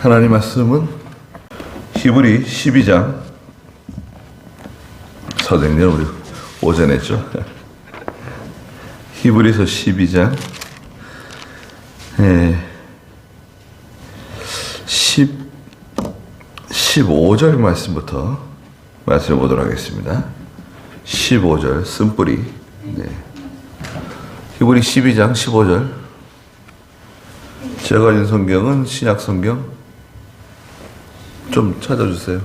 하나님 말씀은 히브리 12장. 선생님 우리 오전에 했죠. 히브리서 12장 15절 말씀부터 말씀해 보도록 하겠습니다. 15절 쓴뿌리. 히브리 12장 15절. 제가 가진 성경은 신약 성경 좀 찾아주세요.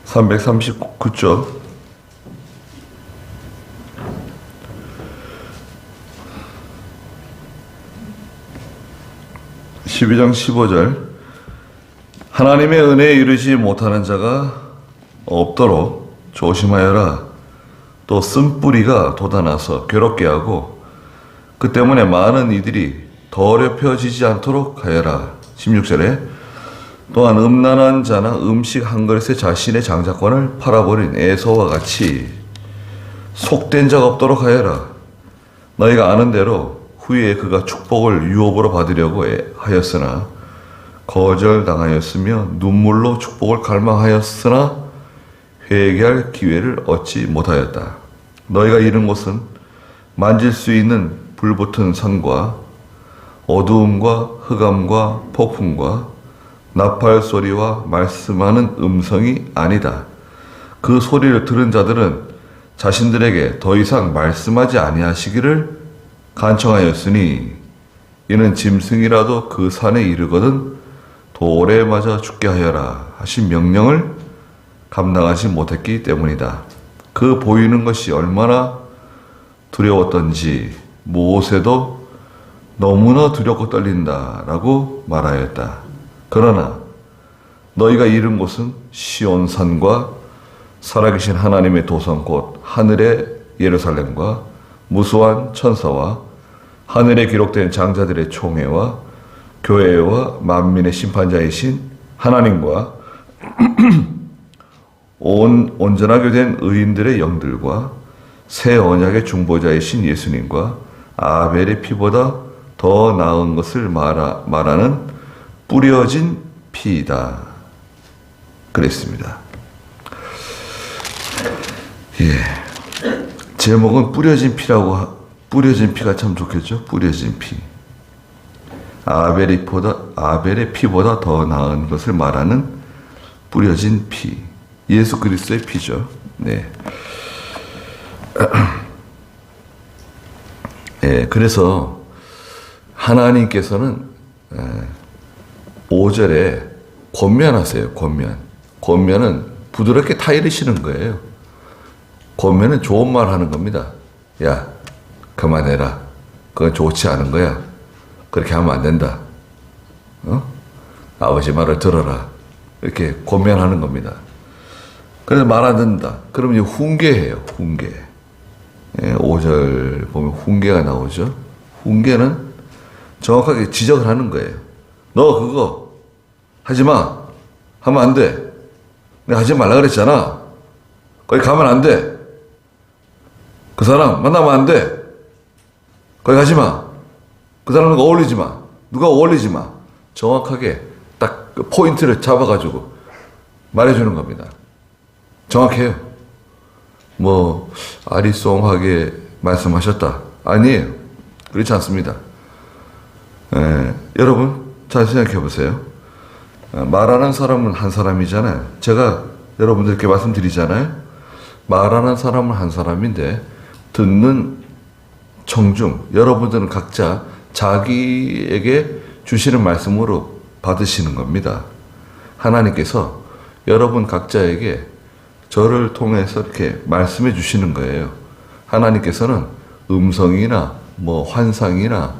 339쪽. 12장 15절. 하나님의 은혜에 이르지 못하는 자가 없도록 조심하여라. 또 쓴뿌리가 돋아나서 괴롭게 하고 그 때문에 많은 이들이 더럽혀지지 않도록 하여라. 16절에 또한 음란한 자나 음식 한 그릇에 자신의 장자권을 팔아버린 에서와 같이 속된 자가 없도록 하여라. 너희가 아는 대로 후에 그가 축복을 유업으로 받으려고 하였으나 거절당하였으며 눈물로 축복을 갈망하였으나 회개할 기회를 얻지 못하였다. 너희가 이른 곳은 만질 수 있는 불붙은 산과 어두움과 흑암과 폭풍과 나팔 소리와 말씀하는 음성이 아니다. 그 소리를 들은 자들은 자신들에게 더 이상 말씀하지 아니하시기를 간청하였으니 이는 짐승이라도 그 산에 이르거든 돌에 맞아 죽게 하여라 하신 명령을 감당하지 못했기 때문이다. 그 보이는 것이 얼마나 두려웠던지 모세도 너무나 두렵고 떨린다 라고 말하였다. 그러나 너희가 이른 곳은 시온산과 살아계신 하나님의 도성 곧 하늘의 예루살렘과 무수한 천사와 하늘에 기록된 장자들의 총회와 교회와 만민의 심판자이신 하나님과 온전하게 된 의인들의 영들과 새 언약의 중보자이신 예수님과 아벨의 피보다 더 나은 것을 말하는 뿌려진 피이다. 그랬습니다. 제목은 뿌려진 피가 참 좋겠죠? 뿌려진 피. 아벨의 피보다 더 나은 것을 말하는 뿌려진 피. 예수 그리스도의 피죠. 그래서 하나님께서는 5절에 권면하세요. 권면은 부드럽게 타이르시는 거예요. 권면은 좋은 말 하는 겁니다. 야, 그만해라. 그건 좋지 않은 거야. 그렇게 하면 안 된다. 아버지 말을 들어라. 이렇게 권면하는 겁니다. 그래서 말 안 듣는다. 그러면 이제 훈계해요. 훈계. 5절 보면 훈계가 나오죠. 훈계는 정확하게 지적을 하는 거예요. 너 그거 하지 마. 하면 안 돼. 내가 하지 말라 그랬잖아. 거기 가면 안 돼. 그 사람 만나면 안 돼. 거기 가지 마. 그 사람과 어울리지 마. 누가 어울리지 마. 정확하게 딱 그 포인트를 잡아가지고 말해주는 겁니다. 정확해요. 뭐 아리송하게 말씀하셨다. 아니에요. 그렇지 않습니다. 여러분 잘 생각해 보세요. 말하는 사람은 한 사람이잖아요. 제가 여러분들께 말씀드리잖아요. 말하는 사람은 한 사람인데 듣는 청중, 여러분들은 각자 자기에게 주시는 말씀으로 받으시는 겁니다. 하나님께서 여러분 각자에게 저를 통해서 이렇게 말씀해 주시는 거예요. 하나님께서는 음성이나 뭐 환상이나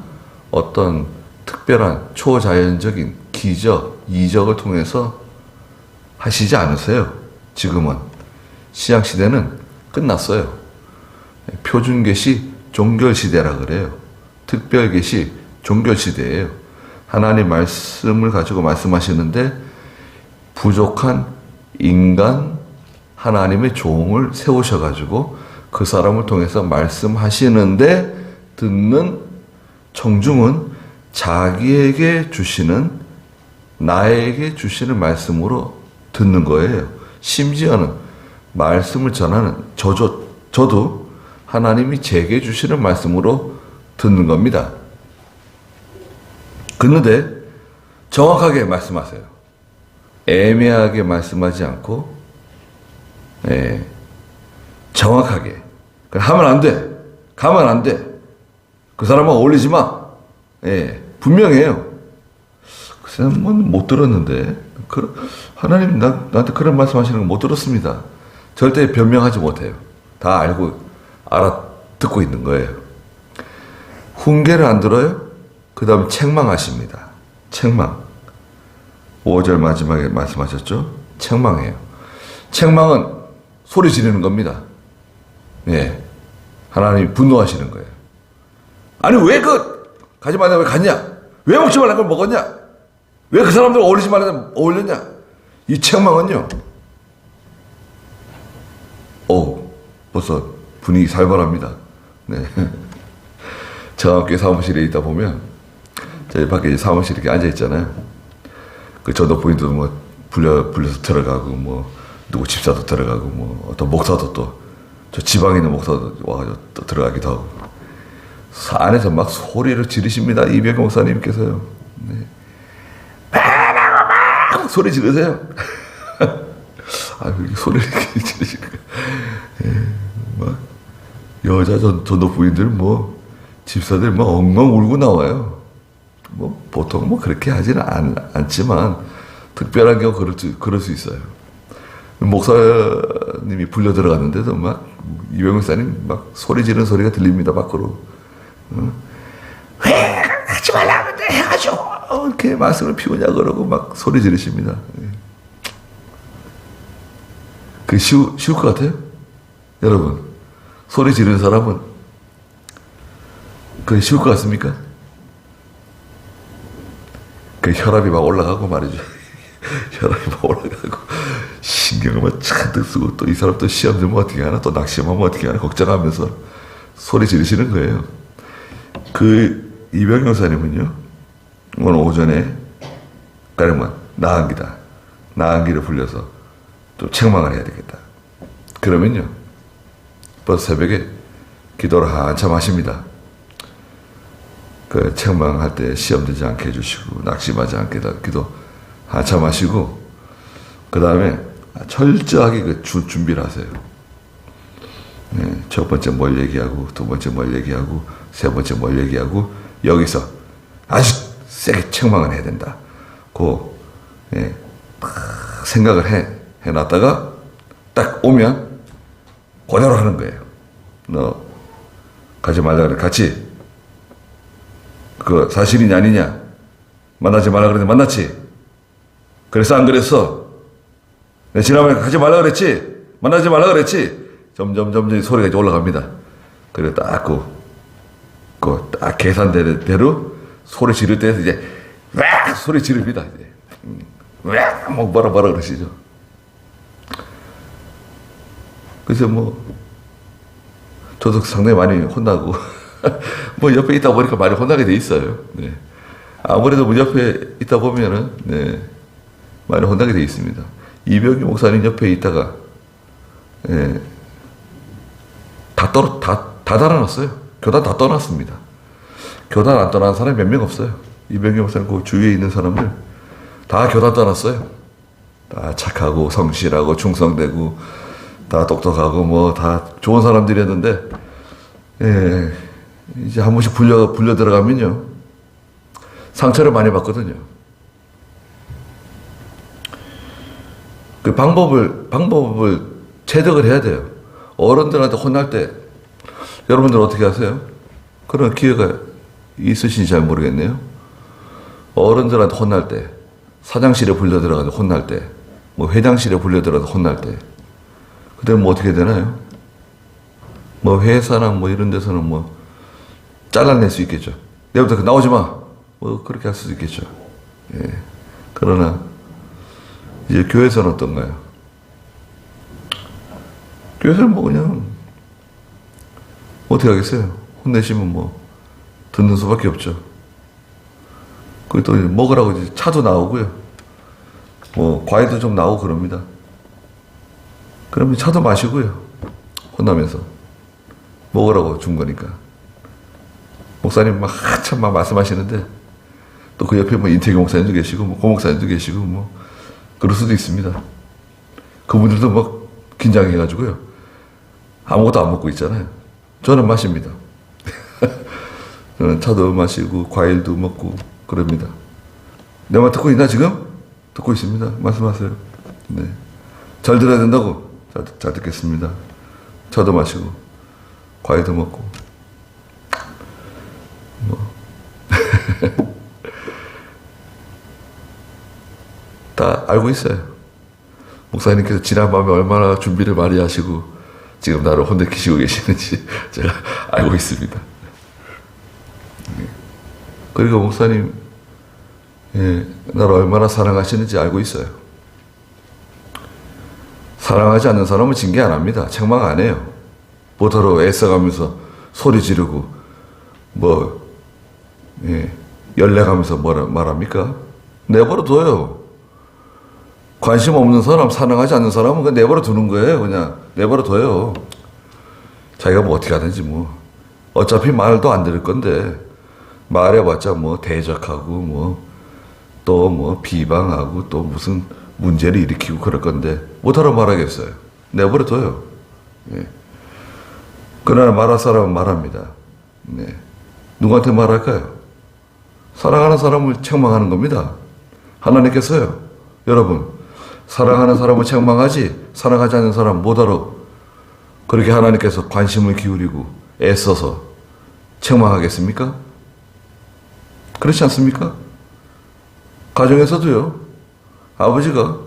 어떤 특별한 초자연적인 기적, 이적을 통해서 하시지 않으세요. 지금은. 신약시대는 끝났어요. 표준계시 종결시대라 그래요. 특별계시 종결시대예요. 하나님 말씀을 가지고 말씀하시는데 부족한 인간 하나님의 종을 세우셔가지고 그 사람을 통해서 말씀하시는데 듣는 청중은 자기에게 주시는 나에게 주시는 말씀으로 듣는 거예요. 심지어는 말씀을 전하는 저도 하나님이 제게 주시는 말씀으로 듣는 겁니다. 그런데 정확하게 말씀하세요. 애매하게 말씀하지 않고 정확하게. 하면 안 돼. 가면 안 돼. 그 사람하고 어울리지 마. 분명해요. 글쎄, 못 들었는데. 하나님 나한테 그런 말씀하시는 거 못 들었습니다. 절대 변명하지 못해요. 다 알아듣고 있는 거예요. 훈계를 안 들어요? 그 다음 책망하십니다. 책망. 5절 마지막에 말씀하셨죠? 책망해요. 책망은 소리 지르는 겁니다. 하나님이 분노하시는 거예요. 아니, 왜 가지 말라고 왜 갔냐? 왜 먹지 말라고 먹었냐? 왜 그 사람들 어울리지 말라고 어울렸냐? 이 책망은요, 벌써 분위기 살벌합니다. 정학교 사무실에 있다 보면, 저희 밖에 사무실에 이렇게 앉아있잖아요. 그 전도 부인도 불려서 들어가고, 누구 집사도 들어가고, 어떤 목사도 저 지방에 있는 목사도 와가지고 또 들어가기도 하고. 안에서 막 소리를 지르십니다. 이병규 목사님께서요. 막 소리 지르세요. 소리를 이렇게 지르시고. 막 여자 전도 부인들 집사들 엉엉 울고 나와요. 보통 그렇게 하지는 않지만 특별한 경우 그럴 수 있어요. 목사님이 불려 들어갔는데도 이병규 목사님 소리 지르는 소리가 들립니다. 밖으로. 왜 하지 말라고 해가지고 이렇게 말씀을 피우냐 그러고 소리 지르십니다. 그게 쉬울 것 같아요? 여러분, 소리 지르는 사람은 그게 쉬울 것 같습니까? 그 혈압이 올라가고 말이죠. 혈압이 올라가고 신경을 잔뜩 쓰고 또 이 사람 또 시험 들면 어떻게 하나, 또 낙심하면 어떻게 하나 걱정하면서 소리 지르시는 거예요. 그 이병규 목사님은요, 오늘 오전에 가령만 나은기를 불려서 좀 책망을 해야 되겠다. 그러면요, 벌써 새벽에 기도를 한참 하십니다. 그 책망할 때 시험 들지 않게 해주시고 낙심하지 않게 기도 한참 하시고, 그 다음에 철저하게 준비를 하세요. 첫 번째 뭘 얘기하고, 두 번째 뭘 얘기하고, 세 번째 뭘 얘기하고, 여기서 아주 세게 책망을 해야 된다. 생각을 해놨다가 딱 오면 그대로 하는 거예요. 너 가지 말라 그래. 같이 그거 사실이냐 아니냐? 만나지 말라 그랬는데 만났지? 그래서 안 그랬어? 내가 지난번에 가지 말라 그랬지? 만나지 말라 그랬지? 점점 소리가 이제 올라갑니다. 그래 딱 딱 계산대로 소리 지를 때에서 이제 와 소리 지릅니다. 이제 와 뭐라 그러시죠? 그래서 저도 상당히 많이 혼나고 옆에 있다 보니까 많이 혼나게 돼 있어요. 아무래도 옆에 있다 보면은 많이 혼나게 돼 있습니다. 이병규 목사님 옆에 있다가 다 달아났어요. 교단 다 떠났습니다. 교단 안 떠난 사람이 몇 명 없어요. 이병규 목사님 그 주위에 있는 사람들 다 교단 떠났어요. 다 착하고 성실하고 충성되고 다 똑똑하고 다 좋은 사람들이었는데 이제 한 번씩 불려 들어가면요 상처를 많이 받거든요. 그 방법을 체득을 해야 돼요. 어른들한테 혼날 때 여러분들 어떻게 하세요? 그런 기회가 있으신지 잘 모르겠네요. 어른들한테 혼날 때, 사장실에 불려 들어가서 혼날 때, 회장실에 불려 들어가서 혼날 때, 그때는 어떻게 되나요? 회사나 이런 데서는 잘라낼 수 있겠죠. 내일부터 나오지 마. 그렇게 할 수도 있겠죠. 그러나 이제 교회에서는 어떤가요? 교회에서는 그냥 어떻게 하겠어요? 혼내시면 듣는 수밖에 없죠. 그리고 또 먹으라고 이제 차도 나오고요. 뭐 과일도 좀 나오고 그럽니다. 그러면 차도 마시고요. 혼나면서 먹으라고 준 거니까. 목사님 막 한참 막 말씀하시는데 또 그 옆에 뭐 인태기 목사님도 계시고 뭐 고 목사님도 계시고 뭐 그럴 수도 있습니다. 그분들도 막 긴장해가지고요. 아무것도 안 먹고 있잖아요. 저는 마십니다. 저는 차도 마시고 과일도 먹고 그럽니다. 내 말 듣고 있나 지금? 듣고 있습니다. 말씀하세요. 네. 잘 들어야 된다고? 잘 듣겠습니다. 차도 마시고 과일도 먹고 뭐 다 알고 있어요. 목사님께서 지난밤에 얼마나 준비를 많이 하시고 지금 나를 혼내키시고 계시는지 제가 알고 있습니다. 그리고 목사님 나를 얼마나 사랑하시는지 알고 있어요. 사랑하지 않는 사람은 징계 안 합니다. 책망 안 해요. 보더러 애써가면서 소리 지르고 뭐 열내가면서 뭐라 말합니까? 내버려 둬요. 관심 없는 사람, 사랑하지 않는 사람은 그냥 내버려 두는 거예요. 그냥 내버려 둬요. 자기가 뭐 어떻게 하든지 뭐 어차피 말도 안 들을 건데 말해봤자 뭐 대적하고 뭐 또 뭐 비방하고 또 무슨 문제를 일으키고 그럴 건데 못하러 말하겠어요. 내버려 둬요. 그러나 말할 사람은 말합니다. 누구한테 말할까요? 사랑하는 사람을 책망하는 겁니다. 하나님께서요. 여러분 사랑하는 사람을 책망하지 사랑하지 않는 사람 못하러 그렇게 하나님께서 관심을 기울이고 애써서 책망하겠습니까? 그렇지 않습니까? 가정에서도요. 아버지가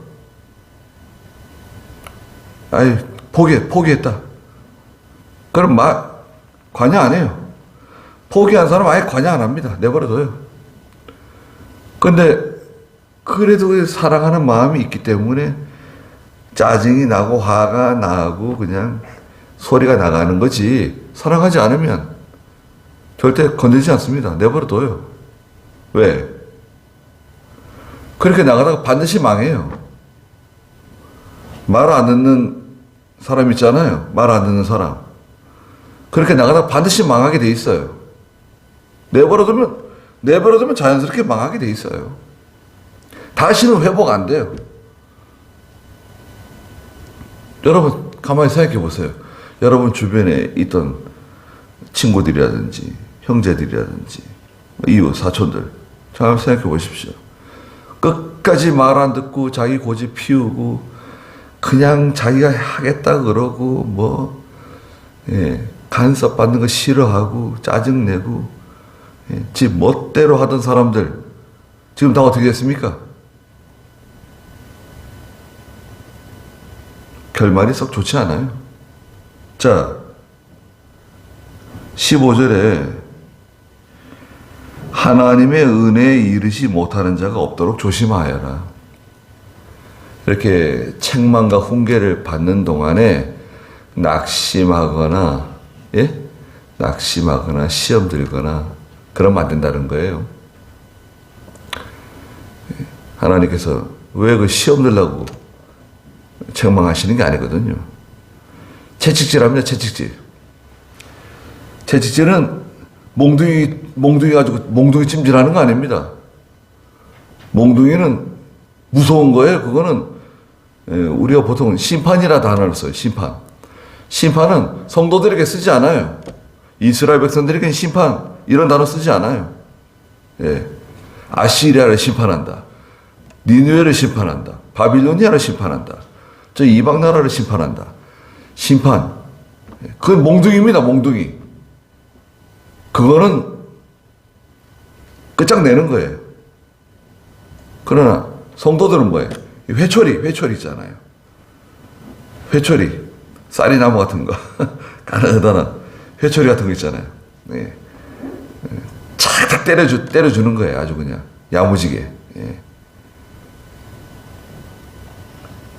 포기했다. 그럼 관여 안 해요. 포기한 사람 아예 관여 안 합니다. 내버려둬요. 근데 그래도 사랑하는 마음이 있기 때문에 짜증이 나고 화가 나고 그냥 소리가 나가는 거지 사랑하지 않으면 절대 건들지 않습니다. 내버려둬요. 왜? 그렇게 나가다가 반드시 망해요. 말 안 듣는 사람 있잖아요. 말 안 듣는 사람. 그렇게 나가다가 반드시 망하게 돼 있어요. 내버려두면 자연스럽게 망하게 돼 있어요. 다시는 회복 안 돼요. 여러분 가만히 생각해 보세요. 여러분 주변에 있던 친구들이라든지 형제들이라든지 이웃 사촌들 잘 생각해 보십시오. 끝까지 말 안 듣고 자기 고집 피우고 그냥 자기가 하겠다 그러고 뭐 간섭 받는 거 싫어하고 짜증내고 지 멋대로 하던 사람들 지금 다 어떻게 됐습니까? 결말이 썩 좋지 않아요. 자, 15절에 하나님의 은혜에 이르지 못하는 자가 없도록 조심하여라. 이렇게 책망과 훈계를 받는 동안에 낙심하거나 시험 들거나 그러면 안 된다는 거예요. 하나님께서 왜 그 시험 들라고 책망하시는 게 아니거든요. 채찍질합니다. 채찍질은 몽둥이 가지고 몽둥이 찜질하는 거 아닙니다. 몽둥이는 무서운 거예요. 그거는 우리가 보통 심판이라 단어를 써요. 심판은 성도들에게 쓰지 않아요. 이스라엘 백성들에게는 심판 이런 단어 쓰지 않아요. 아시리아를 심판한다. 니느웨를 심판한다. 바빌로니아를 심판한다. 저 이방 나라를 심판한다. 심판. 그건 몽둥이입니다. 몽둥이. 그거는 끝장내는 거예요. 그러나 성도들은 뭐예요? 회초리 있잖아요. 회초리. 쌀이나무 같은 거. 가느다란 회초리 같은 거 있잖아요. 착 때려주는 거예요. 아주 그냥 야무지게.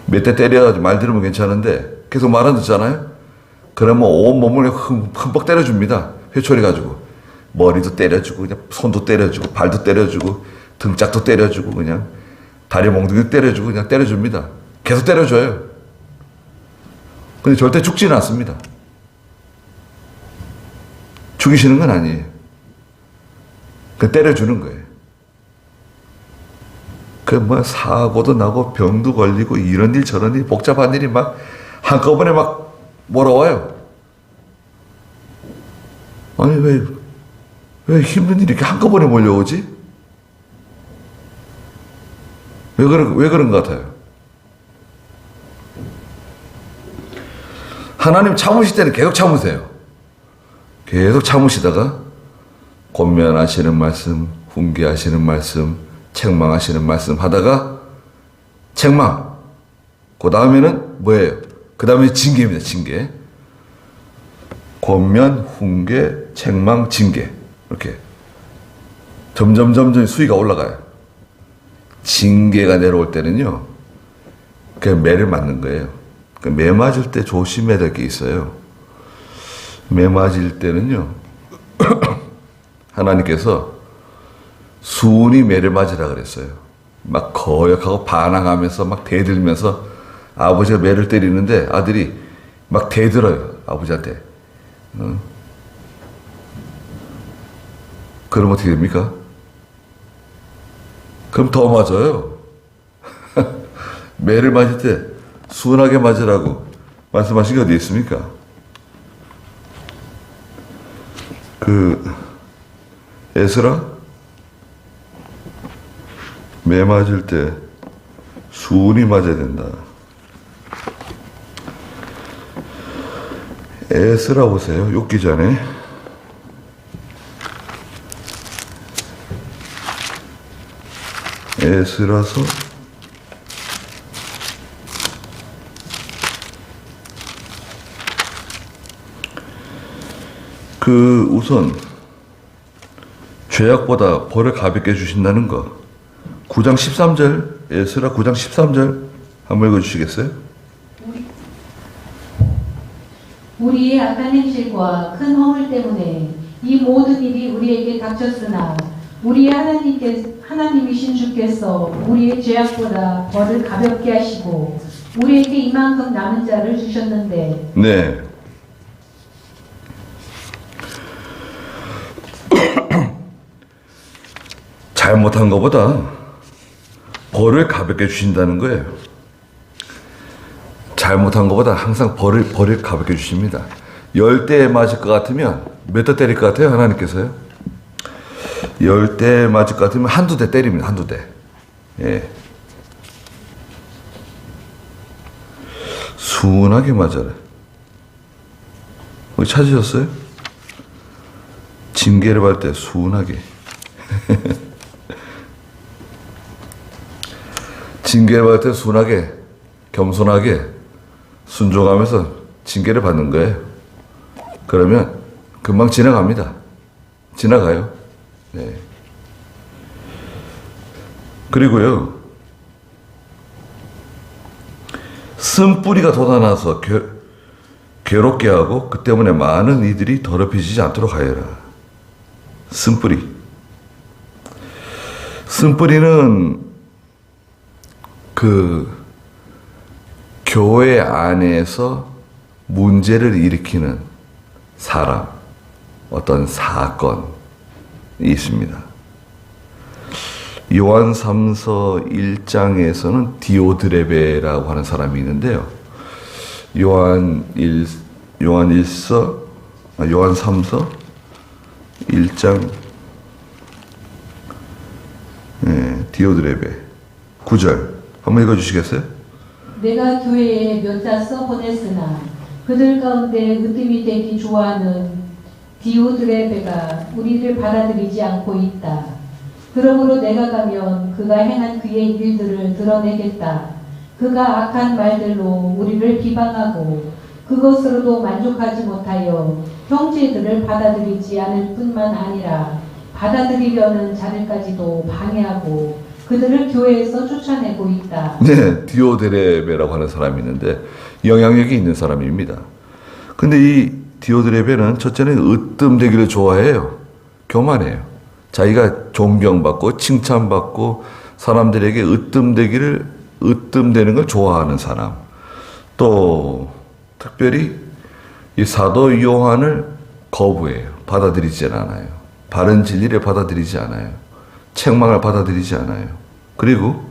몇 대 때려가지고 말 들으면 괜찮은데 계속 말 안 듣잖아요. 그러면 온 몸을 흠뻑 때려줍니다. 회초리 가지고 머리도 때려주고 그냥 손도 때려주고 발도 때려주고 등짝도 때려주고 그냥 다리 몽둥이 때려주고 그냥 때려줍니다. 계속 때려줘요. 근데 절대 죽지는 않습니다. 죽이시는 건 아니에요. 그 때려주는 거예요. 그 뭐 사고도 나고 병도 걸리고 이런 일 저런 일 복잡한 일이 막 한꺼번에 막 몰아와요. 아니 왜 힘든 일이 이렇게 한꺼번에 몰려오지? 왜 그런 것 같아요? 하나님 참으실 때는 계속 참으세요. 계속 참으시다가 권면하시는 말씀, 훈계하시는 말씀, 책망하시는 말씀 하다가 책망. 그 다음에는 뭐예요? 그 다음에 징계입니다. 징계. 권면, 훈계, 책망, 징계. 이렇게 점점 수위가 올라가요. 징계가 내려올 때는요, 그냥 매를 맞는 거예요. 매 맞을 때 조심해야 될 게 있어요. 매 맞을 때는요, 하나님께서 순히 매를 맞으라 그랬어요. 막 거역하고 반항하면서 막 대들면서 아버지가 매를 때리는데 아들이 막 대들어요. 아버지한테. 그럼 어떻게 됩니까? 그럼 더 맞아요. 매를 맞을 때 순하게 맞으라고 말씀하신 게 어디 있습니까? 에스라? 매 맞을 때 순히 맞아야 된다. 에스라 보세요. 욥기 전에. 에스라서 우선 죄악보다 벌을 가볍게 주신다는 거. 9장 13절, 에스라 9장 13절 한번 읽어주시겠어요? 우리의 악한 행실과 큰 허물 때문에 이 모든 일이 우리에게 닥쳤으나 우리의 하나님이신 주께서 우리의 죄악보다 벌을 가볍게 하시고 우리에게 이만큼 남은 자를 주셨는데. 네. 잘못한 것보다 벌을 가볍게 주신다는 거예요. 잘못한 것보다 항상 벌을 가볍게 주십니다. 10대 맞을 것 같으면 몇 대 때릴 것 같아요? 하나님께서요? 10대 맞을 것 같으면 한두 대 때립니다. 한두 대. 예. 순하게 맞아라. 거기 찾으셨어요? 징계를 받을 때 순하게. 징계를 받을 때 순하게, 겸손하게, 순종하면서 징계를 받는 거예요. 그러면 금방 지나갑니다. 지나가요. 네. 그리고요, 쓴뿌리가 돋아나서 괴롭게 하고 그 때문에 많은 이들이 더럽혀지지 않도록 하여라. 쓴뿌리는 교회 안에서 문제를 일으키는 사람, 어떤 사건이 있습니다. 요한 3서 1장에서는 디오드레베라고 하는 사람이 있는데요. 요한 3서 1장 디오드레베 9절 한번 읽어주시겠어요? 내가 교회에 몇 자 써보냈으나 그들 가운데 으뜸이 되기 좋아하는 디오드레베가 우리를 받아들이지 않고 있다. 그러므로 내가 가면 그가 행한 그의 일들을 드러내겠다. 그가 악한 말들로 우리를 비방하고 그것으로도 만족하지 못하여 형제들을 받아들이지 않을 뿐만 아니라 받아들이려는 자들까지도 방해하고 그들을 교회에서 쫓아내고 있다. 네, 디오드레베라고 하는 사람이 있는데 영향력이 있는 사람입니다. 근데 이 디오드레베는 첫째는 으뜸되기를 좋아해요. 교만해요. 자기가 존경받고 칭찬받고 사람들에게 으뜸되는 걸 좋아하는 사람. 또 특별히 이 사도 요한을 거부해요. 받아들이지 않아요. 바른 진리를 받아들이지 않아요. 책망을 받아들이지 않아요. 그리고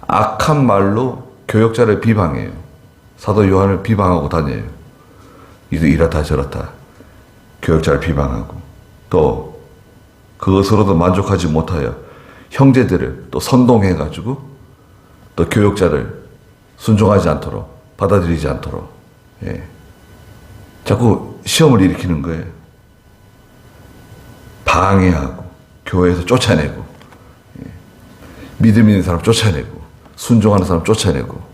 악한 말로 교역자를 비방해요. 사도 요한을 비방하고 다녀요. 이렇다 저렇다. 교역자를 비방하고 또 그것으로도 만족하지 못하여 형제들을 또 선동해가지고 또 교역자를 순종하지 않도록 받아들이지 않도록 자꾸 시험을 일으키는 거예요. 방해하고 교회에서 쫓아내고 믿음 있는 사람 쫓아내고 순종하는 사람 쫓아내고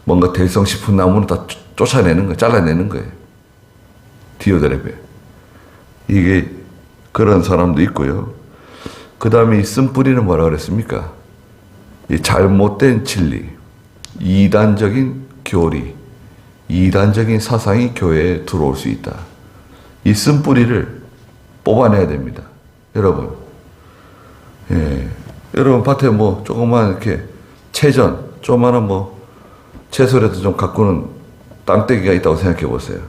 뭔가 대성 싶은 나무는 다 쫓아내는 거예요. 잘라내는 거예요. 디오드레베. 이게 그런 사람도 있고요. 그 다음에 이 쓴뿌리는 뭐라 그랬습니까? 이 잘못된 진리, 이단적인 교리, 이단적인 사상이 교회에 들어올 수 있다. 이 쓴뿌리를 뽑아내야 됩니다. 여러분. 여러분 밭에 뭐 조그만 이렇게 채전, 조그마한 뭐 채소라도 좀 가꾸는 땅떼기가 있다고 생각해 보세요.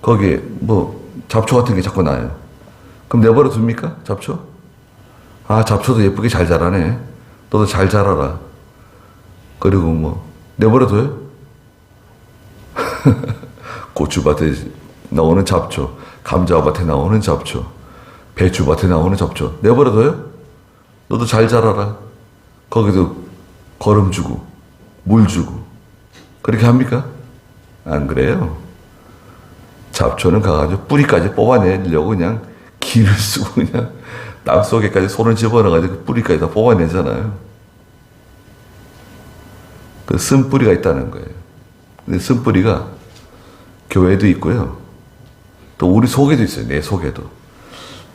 거기에 뭐 잡초 같은 게 자꾸 나요. 그럼 내버려 둡니까? 잡초? 아, 잡초도 예쁘게 잘 자라네. 너도 잘 자라라. 그리고 뭐 내버려 둬요? 고추밭에 나오는 잡초, 감자밭에 나오는 잡초, 배추밭에 나오는 잡초 내버려 둬요? 너도 잘 자라라. 거기도 거름 주고 물 주고 그렇게 합니까? 안 그래요. 잡초는 가가지고 뿌리까지 뽑아내려고 그냥 기를 쓰고 그냥 땅 속에까지 손을 집어넣어가지고 뿌리까지 다 뽑아내잖아요. 그 쓴뿌리가 있다는 거예요. 근데 쓴뿌리가 교회도 있고요. 또 우리 속에도 있어요. 내 속에도.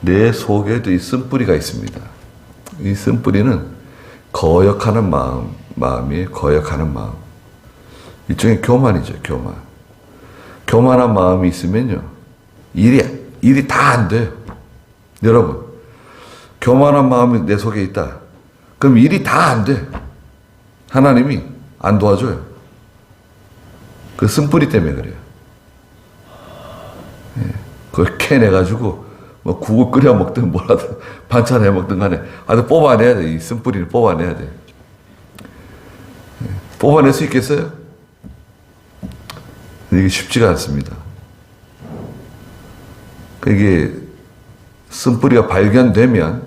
내 속에도 이 쓴뿌리가 있습니다. 이 쓴뿌리는 거역하는 마음이에요. 거역하는 마음. 일종의 교만이죠. 교만. 교만한 마음이 있으면요. 일이 다 안 돼요. 여러분. 교만한 마음이 내 속에 있다. 그럼 일이 다 안 돼. 하나님이 안 도와줘요. 그 쓴뿌리 때문에 그래요. 그걸 캐내가지고 뭐 국을 끓여 먹든 뭐라든 반찬 해 먹든 간에 아주 뽑아내야 돼. 이 쓴뿌리를 뽑아내야 돼. 뽑아낼 수 있겠어요? 이게 쉽지가 않습니다. 이게 쓴뿌리가 발견되면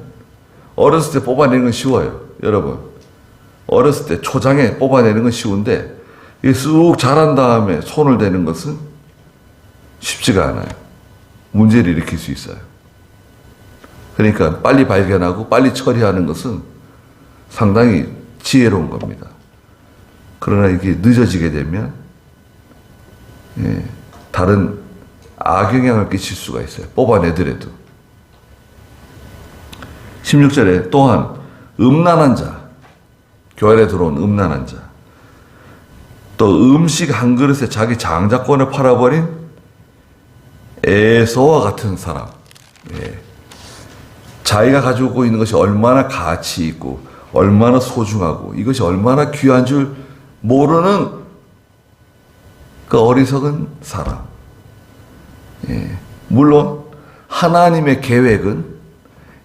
어렸을 때 뽑아내는 건 쉬워요. 여러분. 어렸을 때 초장에 뽑아내는 건 쉬운데 이게 쑥 자란 다음에 손을 대는 것은 쉽지가 않아요. 문제를 일으킬 수 있어요. 그러니까 빨리 발견하고 빨리 처리하는 것은 상당히 지혜로운 겁니다. 그러나 이게 늦어지게 되면 다른 악영향을 끼칠 수가 있어요. 뽑아내더라도. 16절에 또한 음란한 자, 교회 안에 들어온 음란한 자, 또 음식 한 그릇에 자기 장자권을 팔아버린 에서와 같은 사람. 자기가 가지고 있는 것이 얼마나 가치 있고 얼마나 소중하고 이것이 얼마나 귀한 줄 모르는 그 어리석은 사람. 물론 하나님의 계획은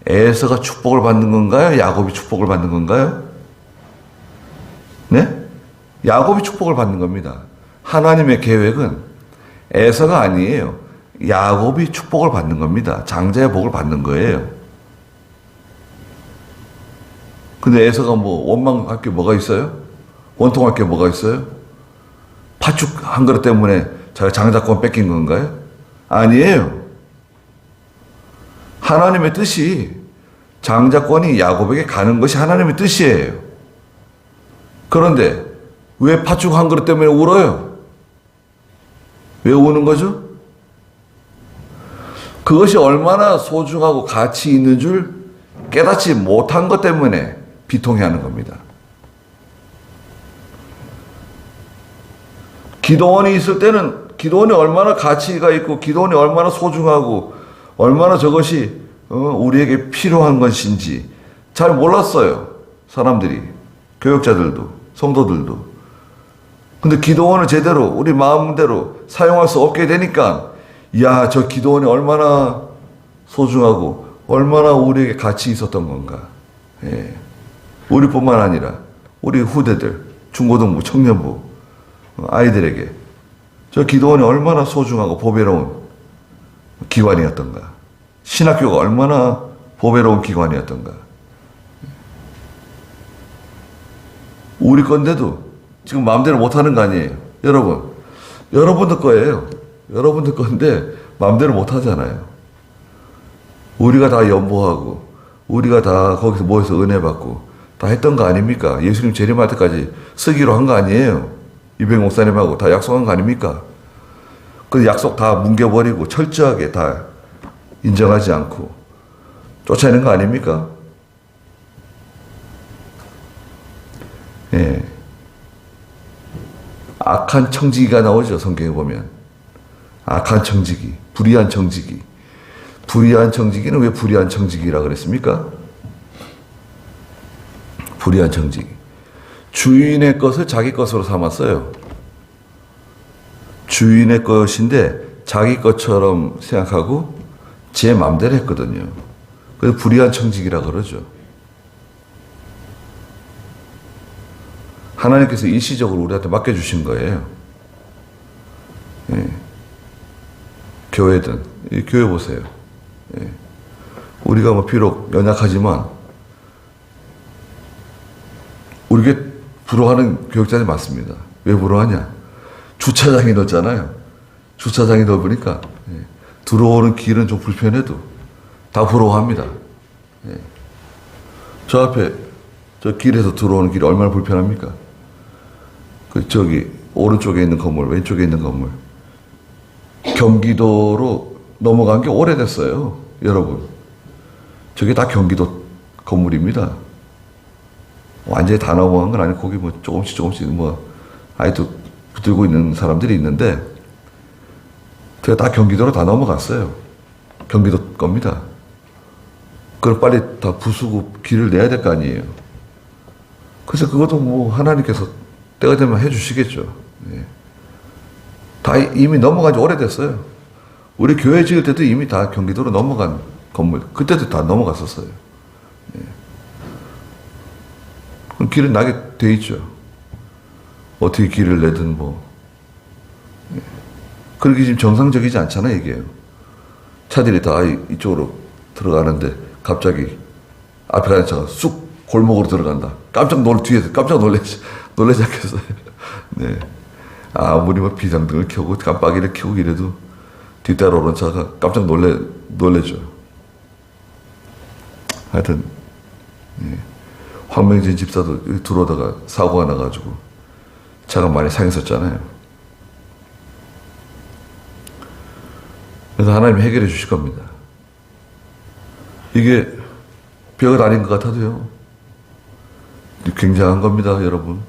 에서가 축복을 받는 건가요? 야곱이 축복을 받는 건가요? 네? 야곱이 축복을 받는 겁니다. 하나님의 계획은 에서가 아니에요. 야곱이 축복을 받는 겁니다. 장자의 복을 받는 거예요. 근데 에서가 뭐 원망할 게 뭐가 있어요? 원통할 게 뭐가 있어요? 파축 한 그릇 때문에 자기가 장자권 뺏긴 건가요? 아니에요. 하나님의 뜻이 장자권이 야곱에게 가는 것이 하나님의 뜻이에요. 그런데 왜 파축 한 그릇 때문에 울어요? 왜 우는 거죠? 그것이 얼마나 소중하고 가치 있는 줄 깨닫지 못한 것 때문에 비통해하는 겁니다. 기도원이 있을 때는 기도원이 얼마나 가치가 있고 기도원이 얼마나 소중하고 얼마나 저것이 우리에게 필요한 것인지 잘 몰랐어요. 사람들이, 교역자들도, 성도들도. 근데 기도원을 제대로 우리 마음대로 사용할 수 없게 되니까, 야, 저 기도원이 얼마나 소중하고 얼마나 우리에게 가치 있었던 건가. 예. 우리뿐만 아니라 우리 후대들, 중고등부, 청년부, 아이들에게 저 기도원이 얼마나 소중하고 보배로운 기관이었던가. 신학교가 얼마나 보배로운 기관이었던가. 우리 건데도 지금 마음대로 못하는 거 아니에요. 여러분, 여러분들 거예요. 여러분들 건데 마음대로 못하잖아요. 우리가 다 연보하고 우리가 다 거기서 모여서 은혜 받고 다 했던 거 아닙니까? 예수님 재림할 때까지 쓰기로 한 거 아니에요. 이백 목사님하고 다 약속한 거 아닙니까? 그 약속 다 뭉개버리고 철저하게 다 인정하지 않고 쫓아내는 거 아닙니까? 예. 악한 청지기가 나오죠, 성경에 보면. 악한 청지기, 불의한 청지기. 불의한 청지기는 왜 불의한 청지기라 그랬습니까? 불의한 청지기. 주인의 것을 자기 것으로 삼았어요. 주인의 것인데 자기 것처럼 생각하고 제 마음대로 했거든요. 그래서 불의한 청지기라 그러죠. 하나님께서 일시적으로 우리한테 맡겨주신 거예요. 예. 교회든, 교회 보세요. 예. 우리가 뭐 비록 연약하지만 우리에게 부러워하는 교육자들이 많습니다. 왜 부러워하냐? 주차장이 넓잖아요. 주차장이 넓으니까 예. 들어오는 길은 좀 불편해도 다 부러워합니다. 예. 저 앞에 저 길에서 들어오는 길이 얼마나 불편합니까? 그 저기 오른쪽에 있는 건물, 왼쪽에 있는 건물. 경기도로 넘어간 게 오래됐어요, 여러분. 저게 다 경기도 건물입니다. 완전히 다 넘어간 건 아니고 거기 뭐 조금씩 뭐 아직도 붙들고 있는 사람들이 있는데 그게 다 경기도로 다 넘어갔어요. 경기도 겁니다. 그걸 빨리 다 부수고 길을 내야 될 거 아니에요. 그래서 그것도 뭐 하나님께서 때가 되면 해주시겠죠. 예. 다 이미 넘어간 지 오래됐어요. 우리 교회 지을 때도 이미 다 경기도로 넘어간 건물, 그때도 다 넘어갔었어요. 예. 그럼 길은 나게 돼 있죠. 어떻게 길을 내든 뭐. 예. 그렇게 지금 정상적이지 않잖아요, 이게. 차들이 다 이쪽으로 들어가는데 갑자기 앞에 가는 차가 쑥 골목으로 들어간다. 뒤에서 깜짝 놀라지 않겠어요. 네. 아무리 뭐 비상등을 켜고 깜빡이를 켜고 이래도 뒤따라 오는 차가 깜짝 놀래죠. 하여튼, 예. 황명진 집사도 여기 들어오다가 사고가 나가지고 차가 많이 상했었잖아요. 그래서 하나님이 해결해 주실 겁니다. 이게 별것 아닌 것 같아도요. 굉장한 겁니다, 여러분.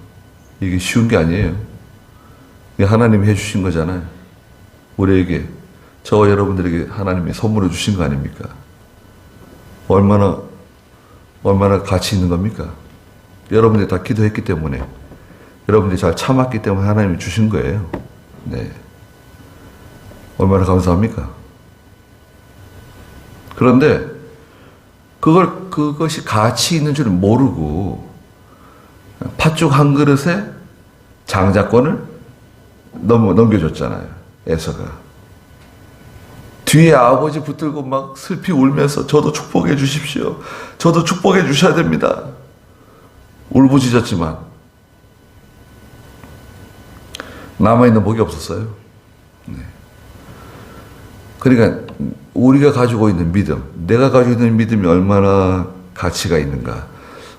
이게 쉬운 게 아니에요. 이게 하나님이 해주신 거잖아요. 우리에게, 저와 여러분들에게 하나님이 선물을 주신 거 아닙니까? 얼마나 가치 있는 겁니까? 여러분들이 다 기도했기 때문에, 여러분들이 잘 참았기 때문에 하나님이 주신 거예요. 네. 얼마나 감사합니까? 그런데, 그것이 가치 있는 줄 모르고, 팥죽 한 그릇에 장자권을 넘겨줬잖아요. 에서가. 뒤에 아버지 붙들고 막 슬피 울면서 저도 축복해 주십시오. 저도 축복해 주셔야 됩니다. 울부짖었지만 남아있는 복이 없었어요. 네. 그러니까 우리가 가지고 있는 믿음, 내가 가지고 있는 믿음이 얼마나 가치가 있는가.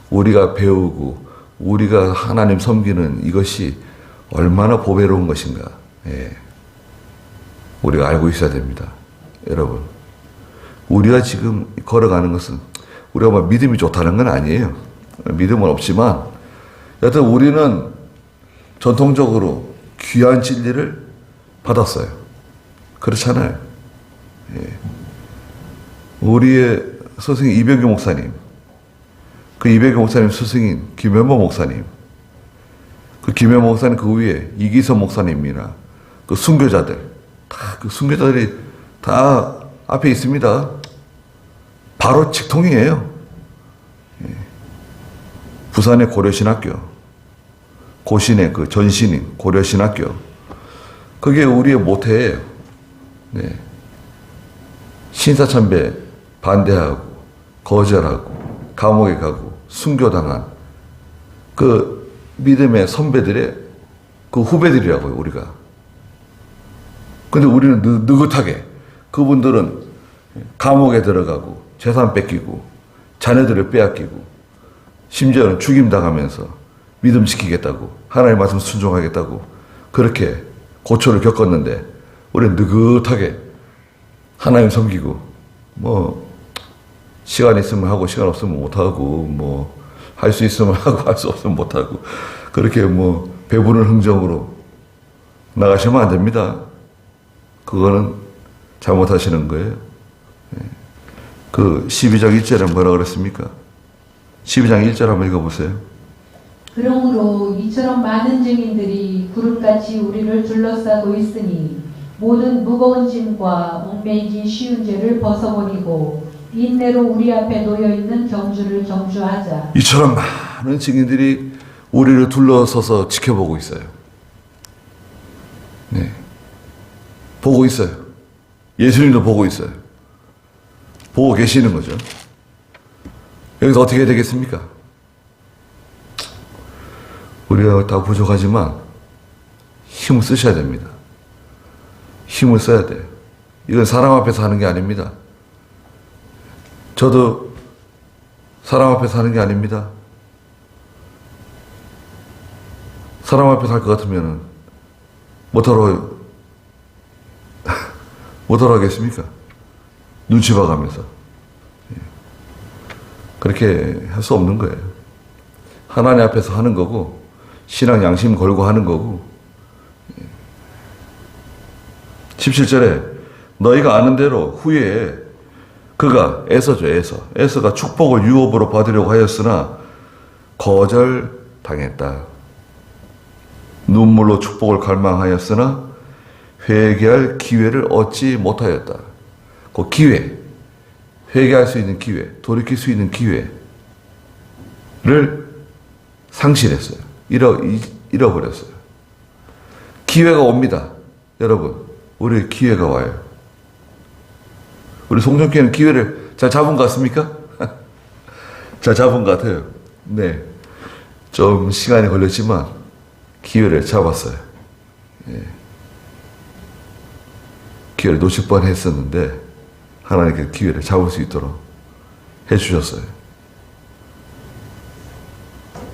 우리가 배우고 우리가 하나님 섬기는 이것이 얼마나 보배로운 것인가. 예. 우리가 알고 있어야 됩니다. 여러분, 우리가 지금 걸어가는 것은 우리가 막 믿음이 좋다는 건 아니에요. 믿음은 없지만 여튼 우리는 전통적으로 귀한 진리를 받았어요. 그렇잖아요. 예. 우리의 선생님 이병규 목사님, 그 이백여 목사님 스승인 김현모 목사님, 그 김현모 목사님 그 위에 이기선 목사님이나 그 순교자들, 다 그 순교자들이 다 앞에 있습니다. 바로 직통이에요. 부산의 고려신학교, 고신의 그 전신인 고려신학교, 그게 우리의 모태예요. 네. 신사참배 반대하고 거절하고 감옥에 가고 순교당한 그 믿음의 선배들의 그 후배들이라고요, 우리가. 근데 우리는 느긋하게, 그분들은 감옥에 들어가고 재산 뺏기고 자녀들을 빼앗기고 심지어는 죽임당하면서 믿음 지키겠다고, 하나님의 말씀 순종하겠다고 그렇게 고초를 겪었는데, 우리는 느긋하게 하나님 섬기고, 뭐 시간 있으면 하고 시간 없으면 못하고, 뭐 할 수 있으면 하고 할 수 없으면 못하고, 그렇게 뭐 배부른 흥정으로 나가시면 안 됩니다. 그거는 잘못하시는 거예요. 그 12장 1절에 뭐라 그랬습니까? 12장 1절 한번 읽어보세요. 그러므로 이처럼 많은 증인들이 구름같이 우리를 둘러싸고 있으니 모든 무거운 짐과 얽매이기 쉬운 죄를 벗어버리고 인내로 우리 앞에 놓여있는 경주를 정주하자. 이처럼 많은 증인들이 우리를 둘러서서 지켜보고 있어요. 네. 보고 있어요. 예수님도 보고 있어요. 보고 계시는 거죠. 여기서 어떻게 해야 되겠습니까? 우리가 다 부족하지만 힘을 쓰셔야 됩니다. 힘을 써야 돼요. 이건 사람 앞에서 하는 게 아닙니다. 저도 사람 앞에서 하는 게 아닙니다. 사람 앞에서 할 것 같으면 못하러 하겠습니까? 눈치 봐가면서. 그렇게 할 수 없는 거예요. 하나님 앞에서 하는 거고, 신앙 양심 걸고 하는 거고. 17절에 너희가 아는 대로 후에 그가 에서가 축복을 유업으로 받으려고 하였으나 거절당했다. 눈물로 축복을 갈망하였으나 회개할 기회를 얻지 못하였다. 그 기회, 회개할 수 있는 기회, 돌이킬 수 있는 기회를 상실했어요. 잃어버렸어요. 기회가 옵니다. 여러분, 우리 기회가 와요. 우리 송정교회는 기회를 잘 잡은 것 같습니까? 잘 잡은 것 같아요. 네. 좀 시간이 걸렸지만 기회를 잡았어요. 예. 기회를 놓칠 뻔 했었는데 하나님께서 기회를 잡을 수 있도록 해주셨어요.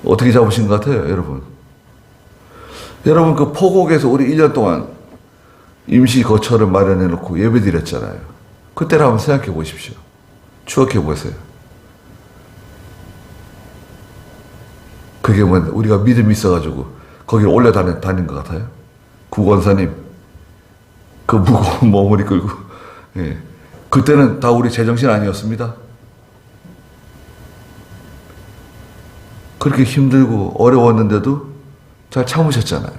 어떻게 잡으신 것 같아요, 여러분? 여러분, 그 포곡에서 우리 1년 동안 임시 거처를 마련해 놓고 예배 드렸잖아요. 그때를 한번 생각해 보십시오. 추억해 보세요. 그게 뭐 우리가 믿음이 있어가지고 거기를 올려다닌 것 같아요? 구권사님, 그 무거운 몸을 이끌고. 예. 그때는 다 우리 제정신 아니었습니다. 그렇게 힘들고 어려웠는데도 잘 참으셨잖아요.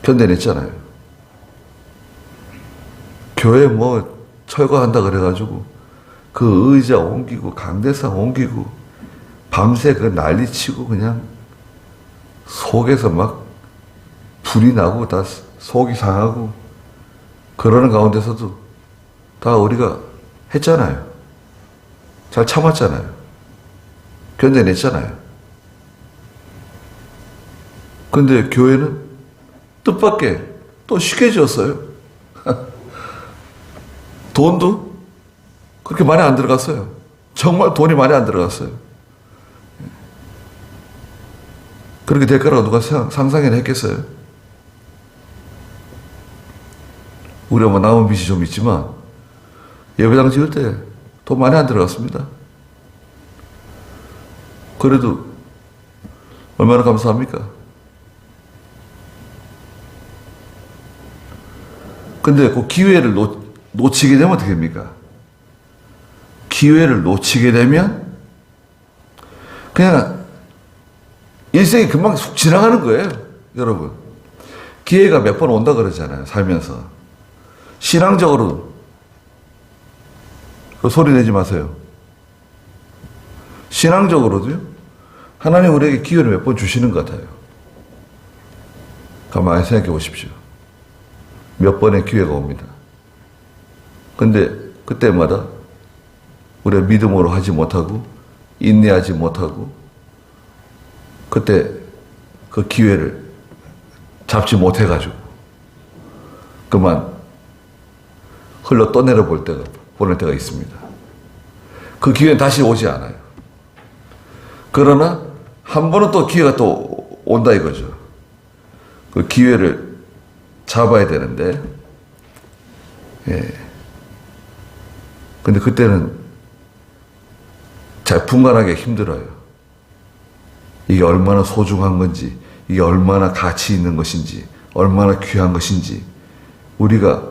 견뎌냈잖아요. 교회 뭐 철거한다 그래가지고 그 의자 옮기고 강대상 옮기고 밤새 그 난리치고 그냥 속에서 막 불이 나고 다 속이 상하고 그러는 가운데서도 다 우리가 했잖아요. 잘 참았잖아요. 견뎌냈잖아요. 근데 교회는 뜻밖의 또 쉽게 지었어요. 돈도 그렇게 많이 안 들어갔어요. 정말 돈이 많이 안 들어갔어요. 그렇게 될 거라고 누가 상상이나 했겠어요? 우리가 뭐 남은 빚이 좀 있지만 예배당 지을 때 돈 많이 안 들어갔습니다. 그래도 얼마나 감사합니까? 근데 그 기회를 놓치게 되면 어떻게 됩니까? 기회를 놓치게 되면 그냥 일생이 금방 쑥 지나가는 거예요. 여러분. 기회가 몇 번 온다 그러잖아요. 살면서. 신앙적으로 그 소리 내지 마세요. 신앙적으로도요. 하나님 우리에게 기회를 몇 번 주시는 것 같아요. 가만히 생각해 보십시오. 몇 번의 기회가 옵니다. 근데 그때마다 우리가 믿음으로 하지 못하고 인내하지 못하고 그때 그 기회를 잡지 못해가지고 그만 흘러 떠내려 보낼 때가 있습니다. 그 기회는 다시 오지 않아요. 그러나 한 번은 또 기회가 또 온다 이거죠. 그 기회를 잡아야 되는데, 예. 근데 그때는 잘 분간하기 힘들어요. 이게 얼마나 소중한 건지, 이게 얼마나 가치 있는 것인지, 얼마나 귀한 것인지, 우리가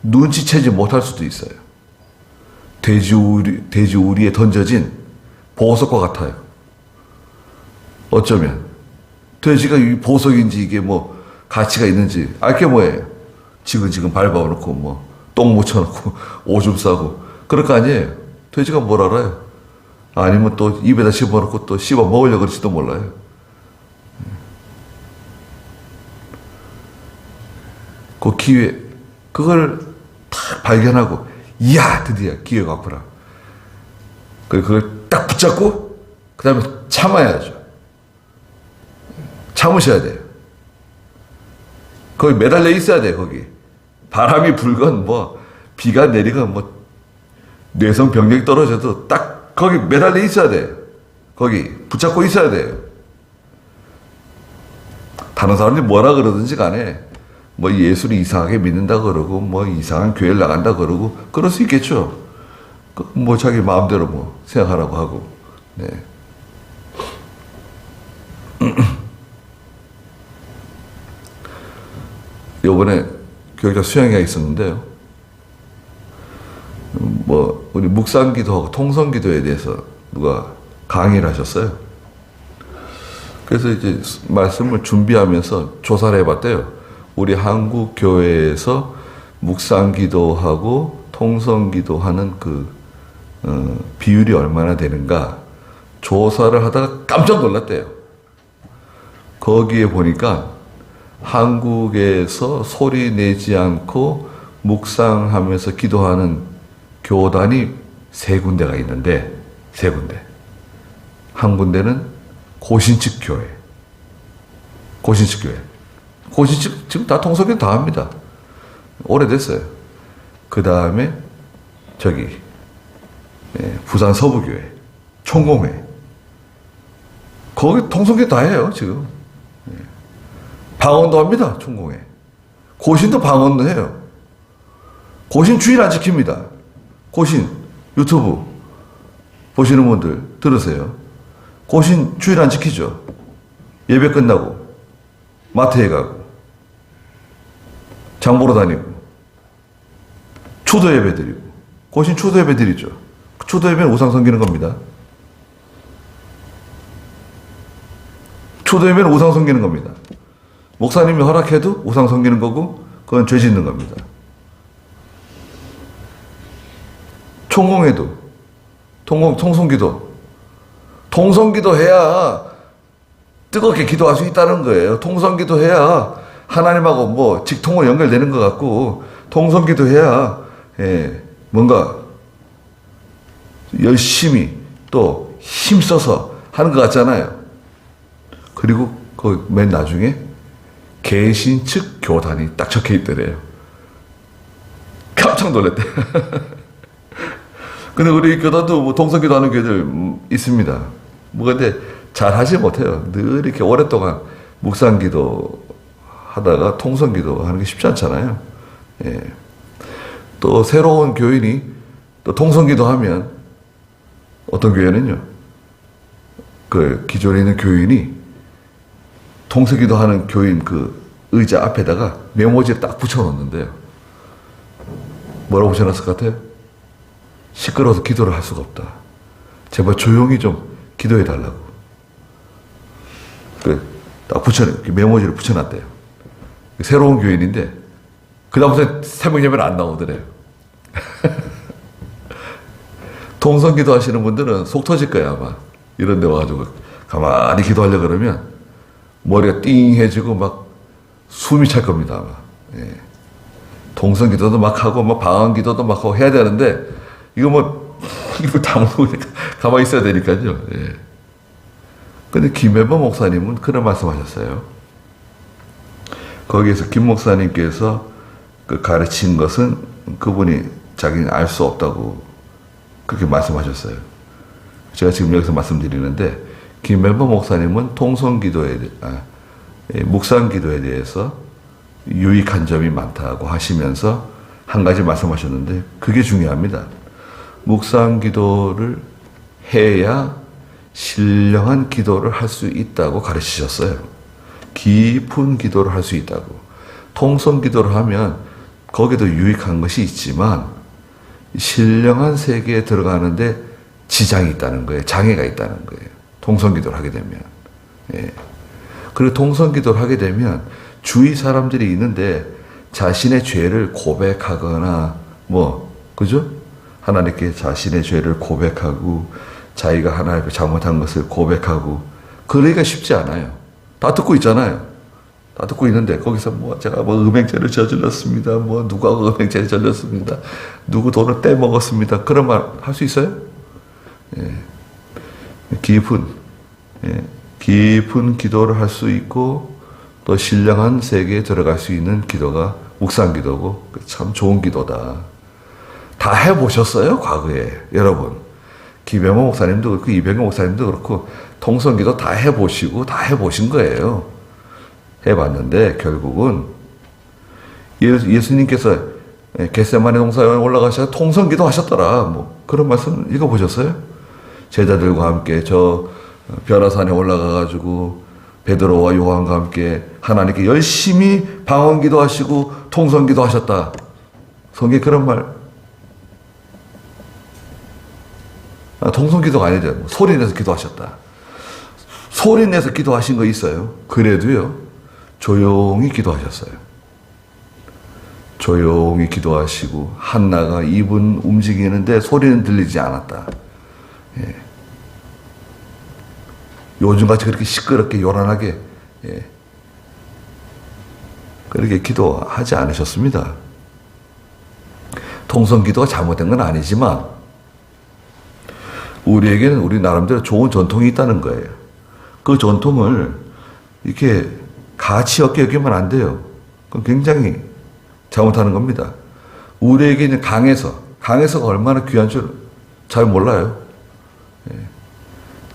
눈치채지 못할 수도 있어요. 돼지우리에 던져진 보석과 같아요. 어쩌면 돼지가 이 보석인지 이게 뭐 가치가 있는지 알게 뭐예요. 지금 밟아놓고 뭐 똥 묻혀놓고 오줌 싸고 그럴 거 아니에요. 돼지가 뭘 알아요. 아니면 또 입에다 씹어놓고 또 씹어 먹으려고 그럴지도 몰라요. 그 기회 그걸 딱 발견하고 이야 드디어 기회가 왔구나. 그걸 딱 붙잡고 그 다음에 참아야죠. 참으셔야 돼요. 거기 매달려 있어야 돼요. 거기 바람이 불건 뭐 비가 내리건 뭐 뇌성 병력이 떨어져도 딱 거기 매달려 있어야 돼요. 거기 붙잡고 있어야 돼요. 다른 사람들이 뭐라 그러든지 간에 뭐 예수를 이상하게 믿는다 그러고 뭐 이상한 교회를 나간다 그러고 그럴 수 있겠죠. 뭐 자기 마음대로 뭐 생각하라고 하고. 네. 요번에 교육자 수양회가 있었는데요. 뭐 우리 묵상기도하고 통성기도에 대해서 누가 강의를 하셨어요. 그래서 이제 말씀을 준비하면서 조사를 해봤대요. 우리 한국 교회에서 묵상기도하고 통성기도하는 그 비율이 얼마나 되는가 조사를 하다가 깜짝 놀랐대요. 거기에 보니까 한국에서 소리 내지 않고 묵상하면서 기도하는 교단이 3군데가 있는데 3군데. 한 군데는 고신측 교회. 고신측 교회. 고신측 지금 다 통성기도 다 합니다. 오래됐어요. 그 다음에 저기 부산 서부교회 총공회. 거기 통성기도 다 해요 지금. 방언도 합니다. 총공회. 고신도 방언도 해요. 고신 주일 안 지킵니다. 고신 유튜브 보시는 분들 들으세요. 고신 주일 안 지키죠. 예배 끝나고 마트에 가고 장 보러 다니고 초도 예배 드리고 고신 초도 예배 드리죠. 초도 예배는 우상 섬기는 겁니다. 초도 예배는 우상 섬기는 겁니다. 목사님이 허락해도 우상 섬기는 거고 그건 죄 짓는 겁니다. 총공회도 통성기도 통성기도 해야 뜨겁게 기도할 수 있다는 거예요. 통성기도 해야 하나님하고 뭐 직통으로 연결되는 것 같고 통성기도 해야 뭔가 열심히 또 힘써서 하는 것 같잖아요. 그리고 그 맨 나중에 개신측 교단이 딱 적혀 있더래요. 깜짝 놀랐대. 근데 우리 교단도 뭐 동성기도 하는 교회들 있습니다. 뭐 근데 잘 하지 못해요. 늘 이렇게 오랫동안 묵상기도 하다가 통성기도 하는 게 쉽지 않잖아요. 예. 또 새로운 교인이 또 통성기도 하면 어떤 교회는요. 그 기존에 있는 교인이 통성기도 하는 교인 그 의자 앞에다가 메모지를 딱 붙여놓는데요. 뭐라고 붙여놨을 것 같아요? 시끄러워서 기도를 할 수가 없다. 제발 조용히 좀 기도해 달라고. 딱 메모지를 붙여놨대요. 새로운 교인인데, 그다음부터 새벽 예배는 안 나오더래요. 통성기도 하시는 분들은 속 터질 거야, 아마. 이런 데 와가지고 가만히 기도하려고 그러면 머리가 띵해지고 막 숨이 찰 겁니다, 아마. 예. 통성기도도 막 하고, 막 방언기도도 막 하고 해야 되는데, 이거 뭐, 입을 다물고 가만히 있어야 되니까요. 예. 근데 김혜범 목사님은 그런 말씀 하셨어요. 거기에서 김 목사님께서 그 가르친 것은 그분이 자기는 알 수 없다고 그렇게 말씀하셨어요. 제가 지금 여기서 말씀드리는데, 김혜범 목사님은 묵상기도에 대해서 유익한 점이 많다고 하시면서 한 가지 말씀하셨는데, 그게 중요합니다. 묵상기도를 해야 신령한 기도를 할 수 있다고 가르치셨어요. 깊은 기도를 할 수 있다고. 통성기도를 하면 거기도 유익한 것이 있지만 신령한 세계에 들어가는데 지장이 있다는 거예요. 장애가 있다는 거예요. 통성기도를 하게 되면. 예. 그리고 통성기도를 하게 되면 주위 사람들이 있는데 자신의 죄를 고백하거나 그죠? 하나님께 자신의 죄를 고백하고 자기가 하나님께 잘못한 것을 고백하고 그러기가 쉽지 않아요. 다 듣고 있잖아요. 다 듣고 있는데 거기서 제가 음행죄를 저질렀습니다. 누가 음행죄를 저질렀습니다. 누구 돈을 떼먹었습니다. 그런 말 할 수 있어요? 예. 깊은 기도를 할 수 있고 또 신령한 세계에 들어갈 수 있는 기도가 묵상기도고 참 좋은 기도다. 다 해보셨어요? 과거에 여러분. 김영호 목사님도 그렇고 이병호 목사님도 그렇고 통성기도 다 해보시고 다 해보신 거예요. 해봤는데 결국은 예수님께서 겟세마네 동산에 올라가셔서 통성기도 하셨더라. 그런 말씀 읽어보셨어요? 제자들과 함께 저 벼라산에 올라가가지고 베드로와 요한과 함께 하나님께 열심히 방언기도 하시고 통성기도 하셨다. 성경에 그런 말. 통성기도가 아니죠. 소리내서 기도하셨다. 소리내서 기도하신 거 있어요. 그래도요. 조용히 기도하셨어요. 조용히 기도하시고 한나가 입은 움직이는데 소리는 들리지 않았다. 예. 요즘같이 그렇게 시끄럽게 요란하게 그렇게 기도하지 않으셨습니다. 통성기도가 잘못된 건 아니지만 우리에게는 우리 나름대로 좋은 전통이 있다는 거예요. 그 전통을 이렇게 가치 없게 여기면 안 돼요. 그건 굉장히 잘못하는 겁니다. 우리에게는 강에서가 얼마나 귀한 줄 잘 몰라요.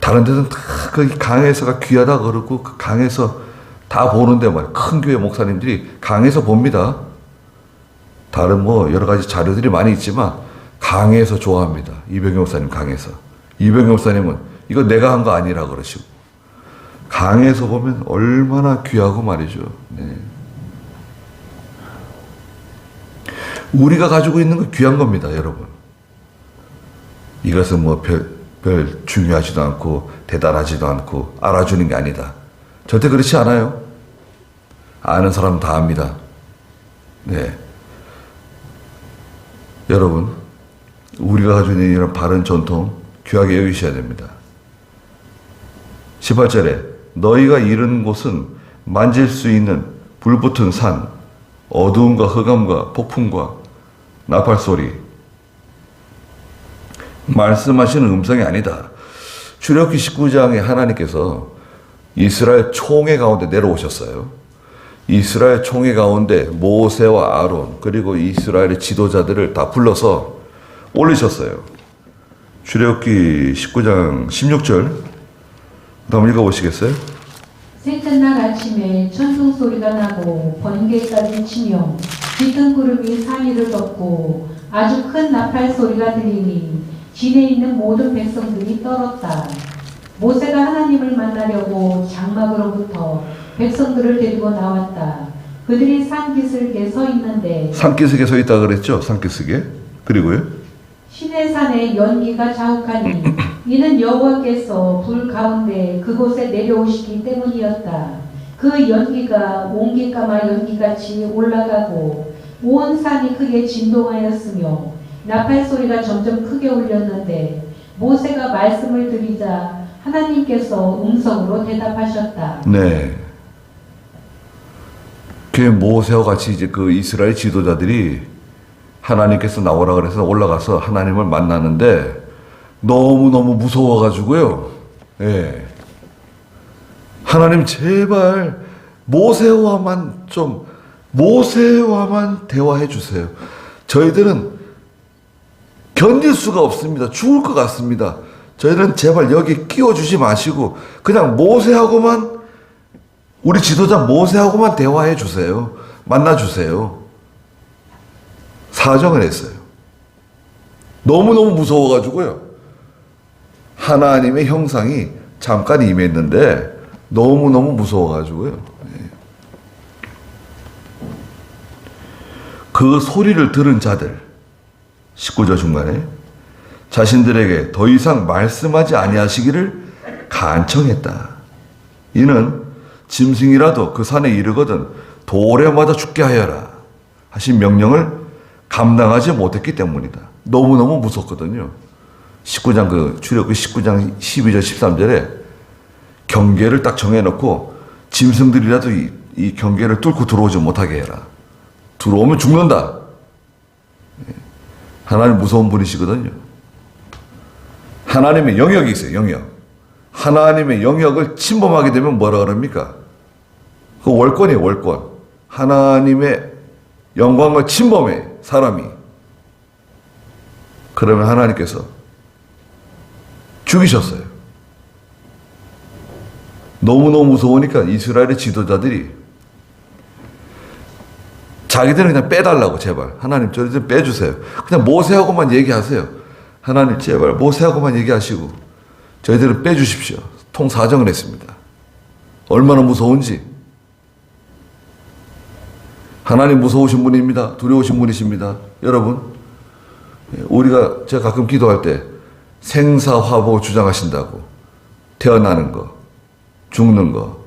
다른 데는 다 그 강에서가 귀하다 그러고 그 강에서 다 보는데 큰 교회 목사님들이 강에서 봅니다. 다른 여러 가지 자료들이 많이 있지만 강에서 좋아합니다. 이병희 목사님 강에서. 이병희 목사님은 이거 내가 한 거 아니라 그러시고 강에서 보면 얼마나 귀하고 말이죠. 네. 우리가 가지고 있는 건 귀한 겁니다, 여러분. 이것은 별 중요하지도 않고 대단하지도 않고 알아주는 게 아니다. 절대 그렇지 않아요. 아는 사람 다 압니다. 네. 여러분, 우리가 가지고 있는 이런 바른 전통 귀하게 여기셔야 됩니다. 18절에 너희가 이른 곳은 만질 수 있는 불붙은 산, 어두움과 흑암과 폭풍과 나팔소리, 말씀하시는 음성이 아니다. 출애굽기 19장에 하나님께서 이스라엘 총회 가운데 내려오셨어요. 이스라엘 총회 가운데 모세와 아론 그리고 이스라엘의 지도자들을 다 불러서 올리셨어요. 출애굽기 19장 16절 다음 읽어보시겠어요? 셋째 날 아침에 천둥 소리가 나고 번개까지 치며 짙은 구름이 산 위를 덮고 아주 큰 나팔 소리가 들리니 진에 있는 모든 백성들이 떨었다. 모세가 하나님을 만나려고 장막으로부터 백성들을 데리고 나왔다. 그들이 산기슭에 서 있는데 산기슭에 서 있다 그랬죠? 산기슭에. 그리고요? 시내산에 연기가 자욱하니 이는 여호와께서 불 가운데 그곳에 내려오시기 때문이었다. 그 연기가 옹기까마 연기같이 올라가고 온 산이 크게 진동하였으며 나팔 소리가 점점 크게 울렸는데 모세가 말씀을 드리자 하나님께서 음성으로 대답하셨다. 네. 그 모세와 같이 이제 그 이스라엘 지도자들이 하나님께서 나오라 그래서 올라가서 하나님을 만나는데 너무너무 무서워가지고요. 예. 하나님 제발 모세와만 대화해 주세요. 저희들은 견딜 수가 없습니다. 죽을 것 같습니다. 저희들은 제발 여기 끼워주지 마시고 그냥 모세하고만, 우리 지도자 모세하고만 대화해 주세요. 만나 주세요. 사정을 했어요. 너무너무 무서워가지고요. 하나님의 형상이 잠깐 임했는데 너무너무 무서워가지고요. 그 소리를 들은 자들, 19절 중간에 자신들에게 더 이상 말씀하지 아니하시기를 간청했다. 이는 짐승이라도 그 산에 이르거든 돌에 맞아 죽게 하여라 하신 명령을 감당하지 못했기 때문이다. 너무너무 무섭거든요. 19장 출애굽기 19장 12절 13절에 경계를 딱 정해놓고 짐승들이라도 이 경계를 뚫고 들어오지 못하게 해라. 들어오면 죽는다. 하나님 무서운 분이시거든요. 하나님의 영역이 있어요. 영역. 하나님의 영역을 침범하게 되면 뭐라 그럽니까? 그 월권이에요. 월권. 하나님의 영광을 침범해 사람이. 그러면 하나님께서 죽이셨어요. 너무너무 무서우니까 이스라엘의 지도자들이 자기들은 그냥 빼달라고, 제발 하나님 저리 좀 빼주세요. 그냥 모세하고만 얘기하세요. 하나님 제발 모세하고만 얘기하시고 저희들은 빼주십시오. 통사정을 했습니다. 얼마나 무서운지. 하나님 무서우신 분입니다. 두려우신 분이십니다. 여러분, 우리가 제가 가끔 기도할 때 생사화복 주장하신다고, 태어나는 거, 죽는 거,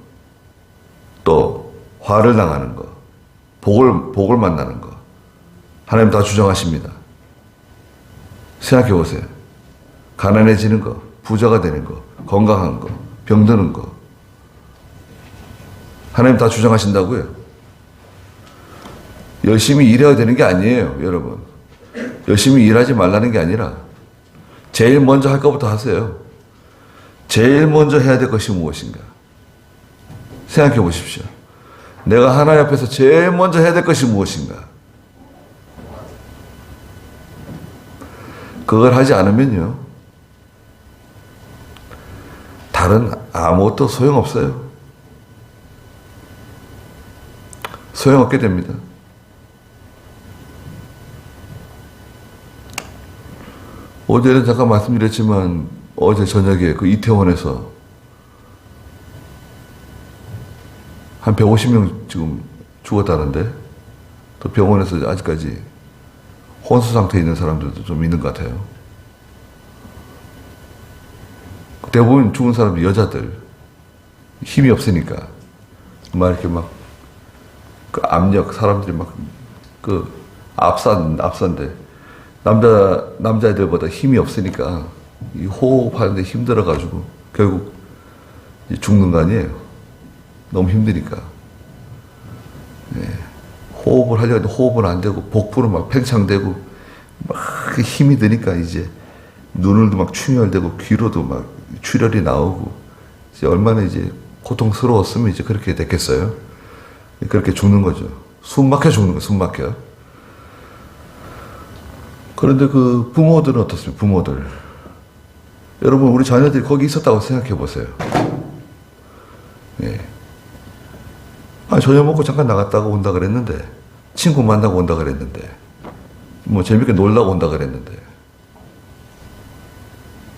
또 화를 당하는 거, 복을 만나는 거, 하나님 다 주장하십니다. 생각해 보세요. 가난해지는 거, 부자가 되는 거, 건강한 거, 병드는 거, 하나님 다 주장하신다고요. 열심히 일해야 되는 게 아니에요, 여러분. 열심히 일하지 말라는 게 아니라 제일 먼저 할 것부터 하세요. 제일 먼저 해야 될 것이 무엇인가? 생각해 보십시오. 내가 하나님 앞에서 제일 먼저 해야 될 것이 무엇인가? 그걸 하지 않으면요, 다른 아무것도 소용없어요. 소용없게 됩니다. 어제는 잠깐 말씀드렸지만 어제 저녁에 그 이태원에서 한 150명 지금 죽었다는데, 또 병원에서 아직까지 혼수 상태에 있는 사람들도 좀 있는 것 같아요. 대부분 죽은 사람들 여자들, 힘이 없으니까 막 이렇게 막 그 압력, 사람들이 막 그 앞선데 남자애들보다 힘이 없으니까 이 호흡하는데 힘들어가지고 결국 죽는 거 아니에요. 너무 힘드니까. 네. 호흡을 하려고 했는데 호흡은 안 되고 복부는 막 팽창되고 막 힘이 드니까 이제 눈을도 막 충혈되고 귀로도 막 출혈이 나오고, 이제 얼마나 이제 고통스러웠으면 이제 그렇게 됐겠어요. 그렇게 죽는 거죠. 숨 막혀 죽는 거예요. 숨 막혀. 그런데 그 부모들은 어떻습니까? 부모들. 여러분, 우리 자녀들이 거기 있었다고 생각해 보세요. 예. 저녁 먹고 잠깐 나갔다가 온다 그랬는데, 친구 만나고 온다 그랬는데, 뭐 재밌게 놀라고 온다 그랬는데,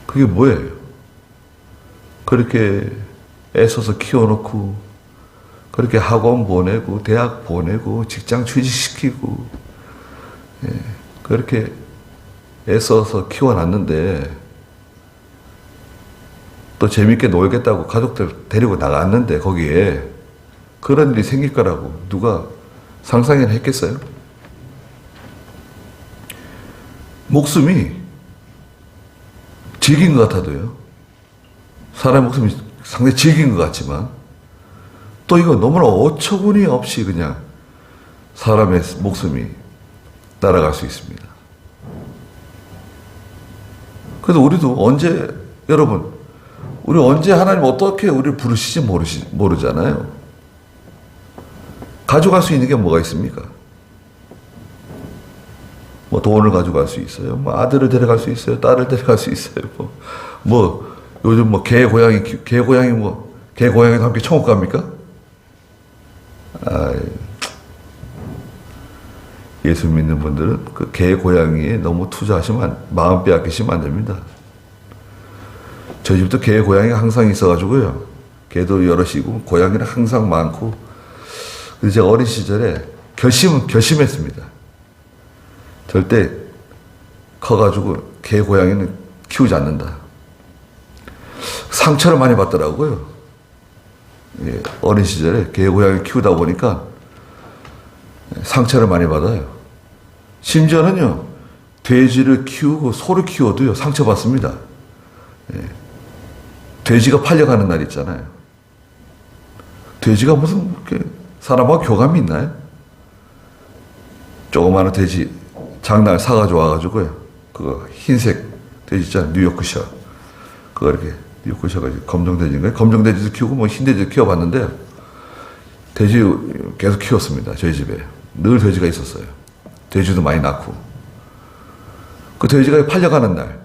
그게 뭐예요? 그렇게 애써서 키워놓고, 그렇게 학원 보내고, 대학 보내고, 직장 취직시키고, 예. 그렇게 애써서 키워놨는데, 또 재밌게 놀겠다고 가족들 데리고 나갔는데 거기에 그런 일이 생길 거라고 누가 상상이나 했겠어요? 목숨이 질긴 것 같아도요. 사람의 목숨이 상당히 질긴 것 같지만 또 이거 너무나 어처구니 없이 그냥 사람의 목숨이 날아갈 수 있습니다. 그래서 우리도 언제, 여러분, 우리 언제 하나님 어떻게 우리를 부르실지 모르잖아요. 가져갈 수 있는 게 뭐가 있습니까? 뭐 돈을 가져갈 수 있어요. 뭐 아들을 데려갈 수 있어요. 딸을 데려갈 수 있어요. 뭐 요즘 뭐 개 고양이도 함께 천국 갑니까? 예수 믿는 분들은 그 개 고양이에 너무 마음 빼앗기시면 안 됩니다. 저희 집도 개 고양이가 항상 있어가지고요. 개도 여럿이고 고양이는 항상 많고. 그래서 제가 어린 시절에 결심했습니다. 절대 커가지고 개 고양이는 키우지 않는다. 상처를 많이 받더라고요. 예, 어린 시절에 개 고양이 키우다 보니까 상처를 많이 받아요. 심지어는요, 돼지를 키우고 소를 키워도요, 상처받습니다. 예. 돼지가 팔려가는 날 있잖아요. 돼지가 무슨 사람하고 교감이 있나요? 조그마한 돼지 장날 사가지고 와가지고요. 그거 흰색 돼지 있잖아요. 뉴요크셔. 그거 이렇게 뉴요크셔가 검정돼지인가요? 검정돼지도 키우고 뭐 흰돼지도 키워봤는데 돼지 계속 키웠습니다. 저희 집에. 늘 돼지가 있었어요. 돼지도 많이 낳고. 그 돼지가 팔려가는 날,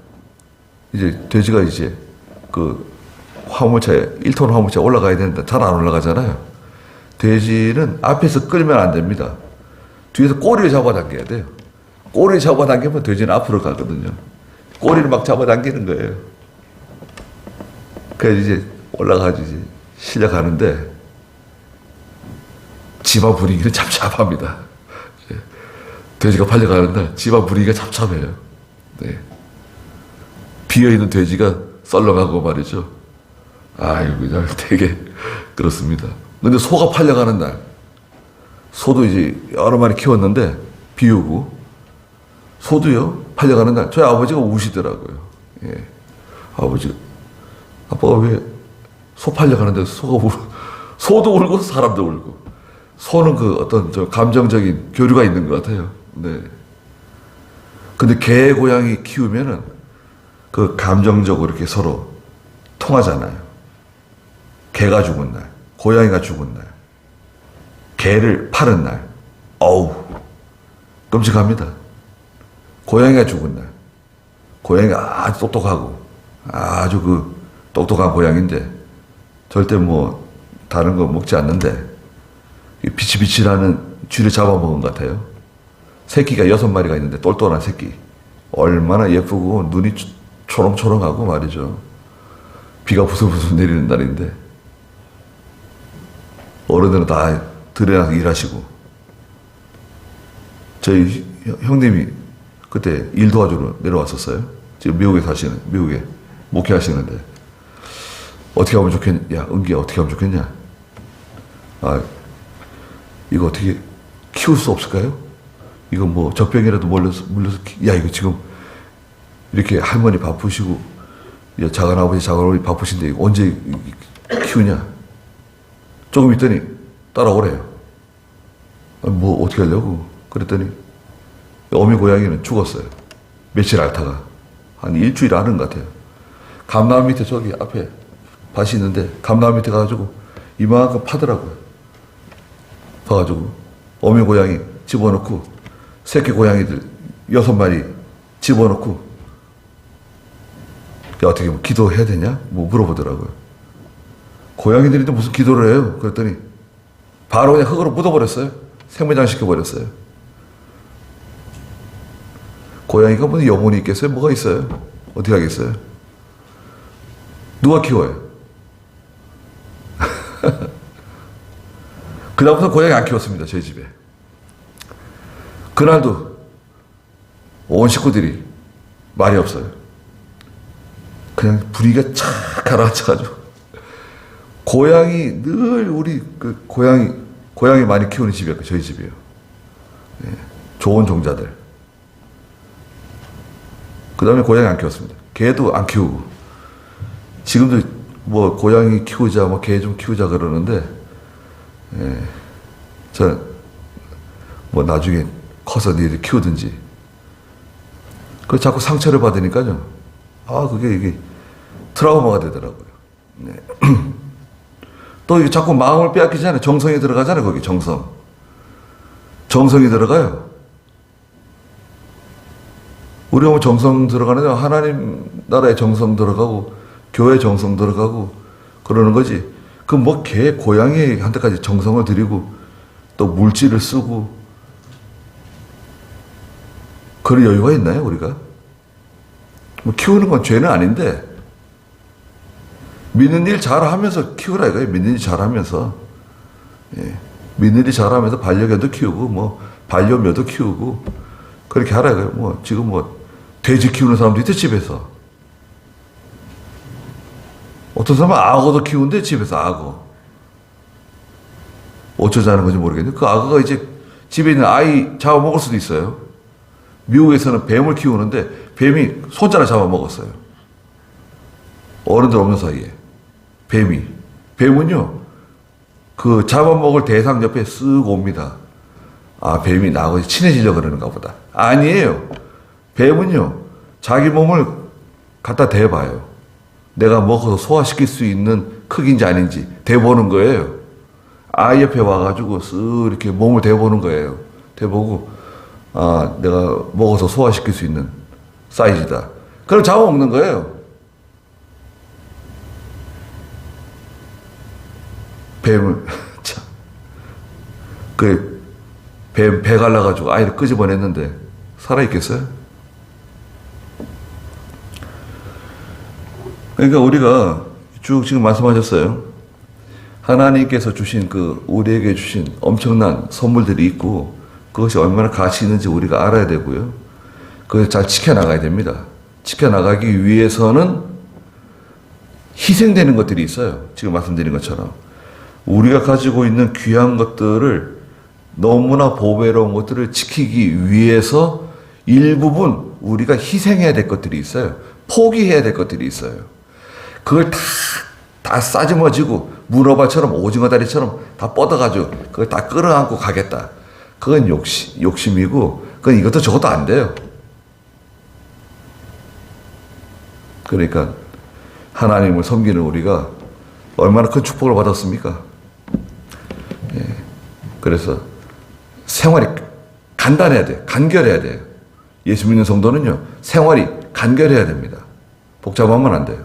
이제 돼지가 이제 그 화물차에, 1톤 화물차에 올라가야 되는데 잘 안 올라가잖아요. 돼지는 앞에서 끌면 안 됩니다. 뒤에서 꼬리를 잡아당겨야 돼요. 꼬리를 잡아당기면 돼지는 앞으로 가거든요. 꼬리를 막 잡아당기는 거예요. 그래서 이제 올라가지, 이제 실려가는데 집안 분위기는 잡잡합니다. 돼지가 팔려가는 날 집안 분위기가 잡잡해요. 네. 비어있는 돼지가 썰렁하고 말이죠. 아이고, 그냥 되게 그렇습니다. 근데 소가 팔려가는 날, 소도 이제 여러 마리 키웠는데 비우고, 소도요 팔려가는 날 저희 아버지가 우시더라고요. 예. 아빠가 왜 소 팔려가는데 소도 울고 사람도 울고. 소는 그 어떤 저 감정적인 교류가 있는 것 같아요. 네. 근데 개, 고양이 키우면은 그 감정적으로 이렇게 서로 통하잖아요. 개가 죽은 날, 고양이가 죽은 날, 개를 파는 날, 어우, 끔찍합니다. 고양이가 죽은 날, 고양이가 아주 똑똑하고, 아주 그 똑똑한 고양이인데, 절대 뭐, 다른 거 먹지 않는데, 비치비치라는 쥐를 잡아먹은 것 같아요. 새끼가 6마리가 있는데 똘똘한 새끼. 얼마나 예쁘고 눈이 초롱초롱하고 말이죠. 비가 부슬부슬 내리는 날인데 어른들은 다 들에 나서 일하시고 저희 형님이 그때 일 도와주러 내려왔었어요. 지금 미국에 목회하시는데 어떻게 하면 좋겠냐. 야, 은기야, 어떻게 하면 좋겠냐. 이거 어떻게 키울 수 없을까요? 이거 뭐 젖병이라도 물려서 야, 이거 지금 이렇게 할머니 바쁘시고 작은아버지 작은어머니 바쁘신데 이거 언제 키우냐. 조금 있더니 따라오래요. 뭐 어떻게 하려고. 그랬더니 어미 고양이는 죽었어요. 며칠 앓다가 한 일주일 앓은 것 같아요. 감나무 밑에 저기 앞에 밭이 있는데 감나무 밑에 가가지고 이만큼 파더라고요. 봐가지고 어미 고양이 집어넣고 새끼 고양이들 6마리 집어넣고 야, 어떻게 뭐 기도해야 되냐? 뭐 물어보더라고요. 고양이들인데 무슨 기도를 해요? 그랬더니 바로 그냥 흙으로 묻어버렸어요. 생매장 시켜버렸어요. 고양이가 무슨 영혼이 있겠어요? 뭐가 있어요? 어떻게 하겠어요? 누가 키워요? 그다음부터 고양이 안 키웠습니다. 저희 집에. 그날도 온 식구들이 말이 없어요. 그냥 분위기가 착 가라앉혀가지고 고양이 늘 우리 그 고양이 많이 키우는 집이었고 저희 집이에요. 예, 좋은 종자들. 그 다음에 고양이 안 키웠습니다. 개도 안 키우고. 지금도 뭐 고양이 키우자, 뭐 개 좀 키우자 그러는데, 예, 저는 뭐 나중에 커서 니들 키우든지. 그 자꾸 상처를 받으니까요. 아, 그게 이게 트라우마가 되더라고요. 네. 또 이게 자꾸 마음을 빼앗기잖아요. 정성이 들어가잖아요. 거기 정성. 정성이 들어가요. 우리가 뭐 정성 들어가는데 하나님 나라에 정성 들어가고 교회 정성 들어가고 그러는 거지. 그 뭐 개, 고양이한테까지 정성을 들이고 또 물질을 쓰고 그런 여유가 있나요, 우리가? 뭐 키우는 건 죄는 아닌데 믿는 일 잘하면서 키우라 이거예요. 믿는 일 잘하면서. 예. 믿는 일 잘하면서 반려견도 키우고 뭐 반려묘도 키우고 그렇게 하라 이거예요. 뭐 지금 뭐 돼지 키우는 사람도 있대 집에서. 어떤 사람은 악어도 키우는데 집에서 악어. 어쩌자는 건지 모르겠는데 그 악어가 이제 집에 있는 아이 잡아먹을 수도 있어요. 미국에서는 뱀을 키우는데 뱀이 손자를 잡아먹었어요. 어른들 없는 사이에. 뱀은요, 그 잡아먹을 대상 옆에 쓱 옵니다. 아, 뱀이 나하고 친해지려고 그러는가 보다. 아니에요. 뱀은요, 자기 몸을 갖다 대봐요. 내가 먹어서 소화시킬 수 있는 크기인지 아닌지 대보는 거예요. 아이 옆에 와가지고 쓱 이렇게 몸을 대보는 거예요. 대보고, 아, 내가 먹어서 소화시킬 수 있는 사이즈다. 그럼 잡아먹는 거예요. 뱀을, 참. 뱀 배 갈라가지고 아이를 끄집어냈는데 살아있겠어요? 그러니까 우리가 쭉 지금 말씀하셨어요. 하나님께서 주신 우리에게 주신 엄청난 선물들이 있고 그것이 얼마나 가치 있는지 우리가 알아야 되고요. 그걸 잘 지켜나가야 됩니다. 지켜나가기 위해서는 희생되는 것들이 있어요. 지금 말씀드린 것처럼. 우리가 가지고 있는 귀한 것들을 너무나 보배로운 것들을 지키기 위해서 일부분 우리가 희생해야 될 것들이 있어요. 포기해야 될 것들이 있어요. 그걸 다 싸지머지고 문어발처럼 오징어 다리처럼 다 뻗어가지고 그걸 다 끌어안고 가겠다. 그건 욕심이고 그건 이것도 저것도 안 돼요. 그러니까 하나님을 섬기는 우리가 얼마나 큰 축복을 받았습니까? 예. 그래서 생활이 간단해야 돼요. 간결해야 돼요. 예수 믿는 성도는요, 생활이 간결해야 됩니다. 복잡하면 안 돼요.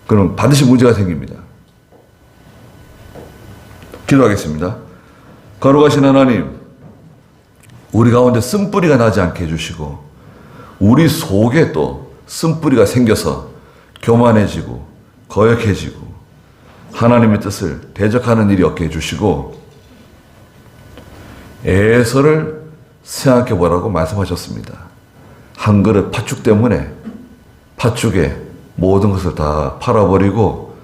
그럼 반드시 문제가 생깁니다. 기도하겠습니다. 거룩하신 하나님, 우리 가운데 쓴뿌리가 나지 않게 해주시고, 우리 속에 또 쓴뿌리가 생겨서 교만해지고, 거역해지고, 하나님의 뜻을 대적하는 일이 없게 해주시고 에서를 생각해 보라고 말씀하셨습니다. 한 그릇 팥죽 때문에 팥죽에 모든 것을 다 팔아버리고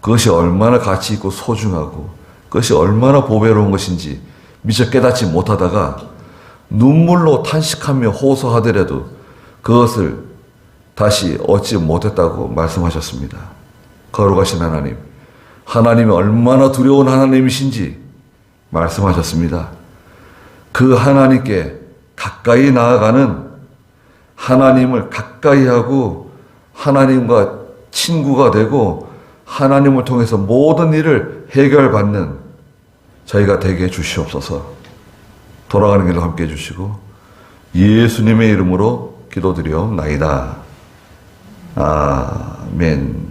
그것이 얼마나 가치 있고 소중하고 그것이 얼마나 보배로운 것인지 미처 깨닫지 못하다가 눈물로 탄식하며 호소하더라도 그것을 다시 얻지 못했다고 말씀하셨습니다. 거룩하신 하나님, 하나님이 얼마나 두려운 하나님이신지 말씀하셨습니다. 그 하나님께 가까이 나아가는, 하나님을 가까이 하고 하나님과 친구가 되고 하나님을 통해서 모든 일을 해결받는 저희가 되게 해주시옵소서. 돌아가는 길로 함께 해주시고 예수님의 이름으로 기도드리옵나이다. 아멘.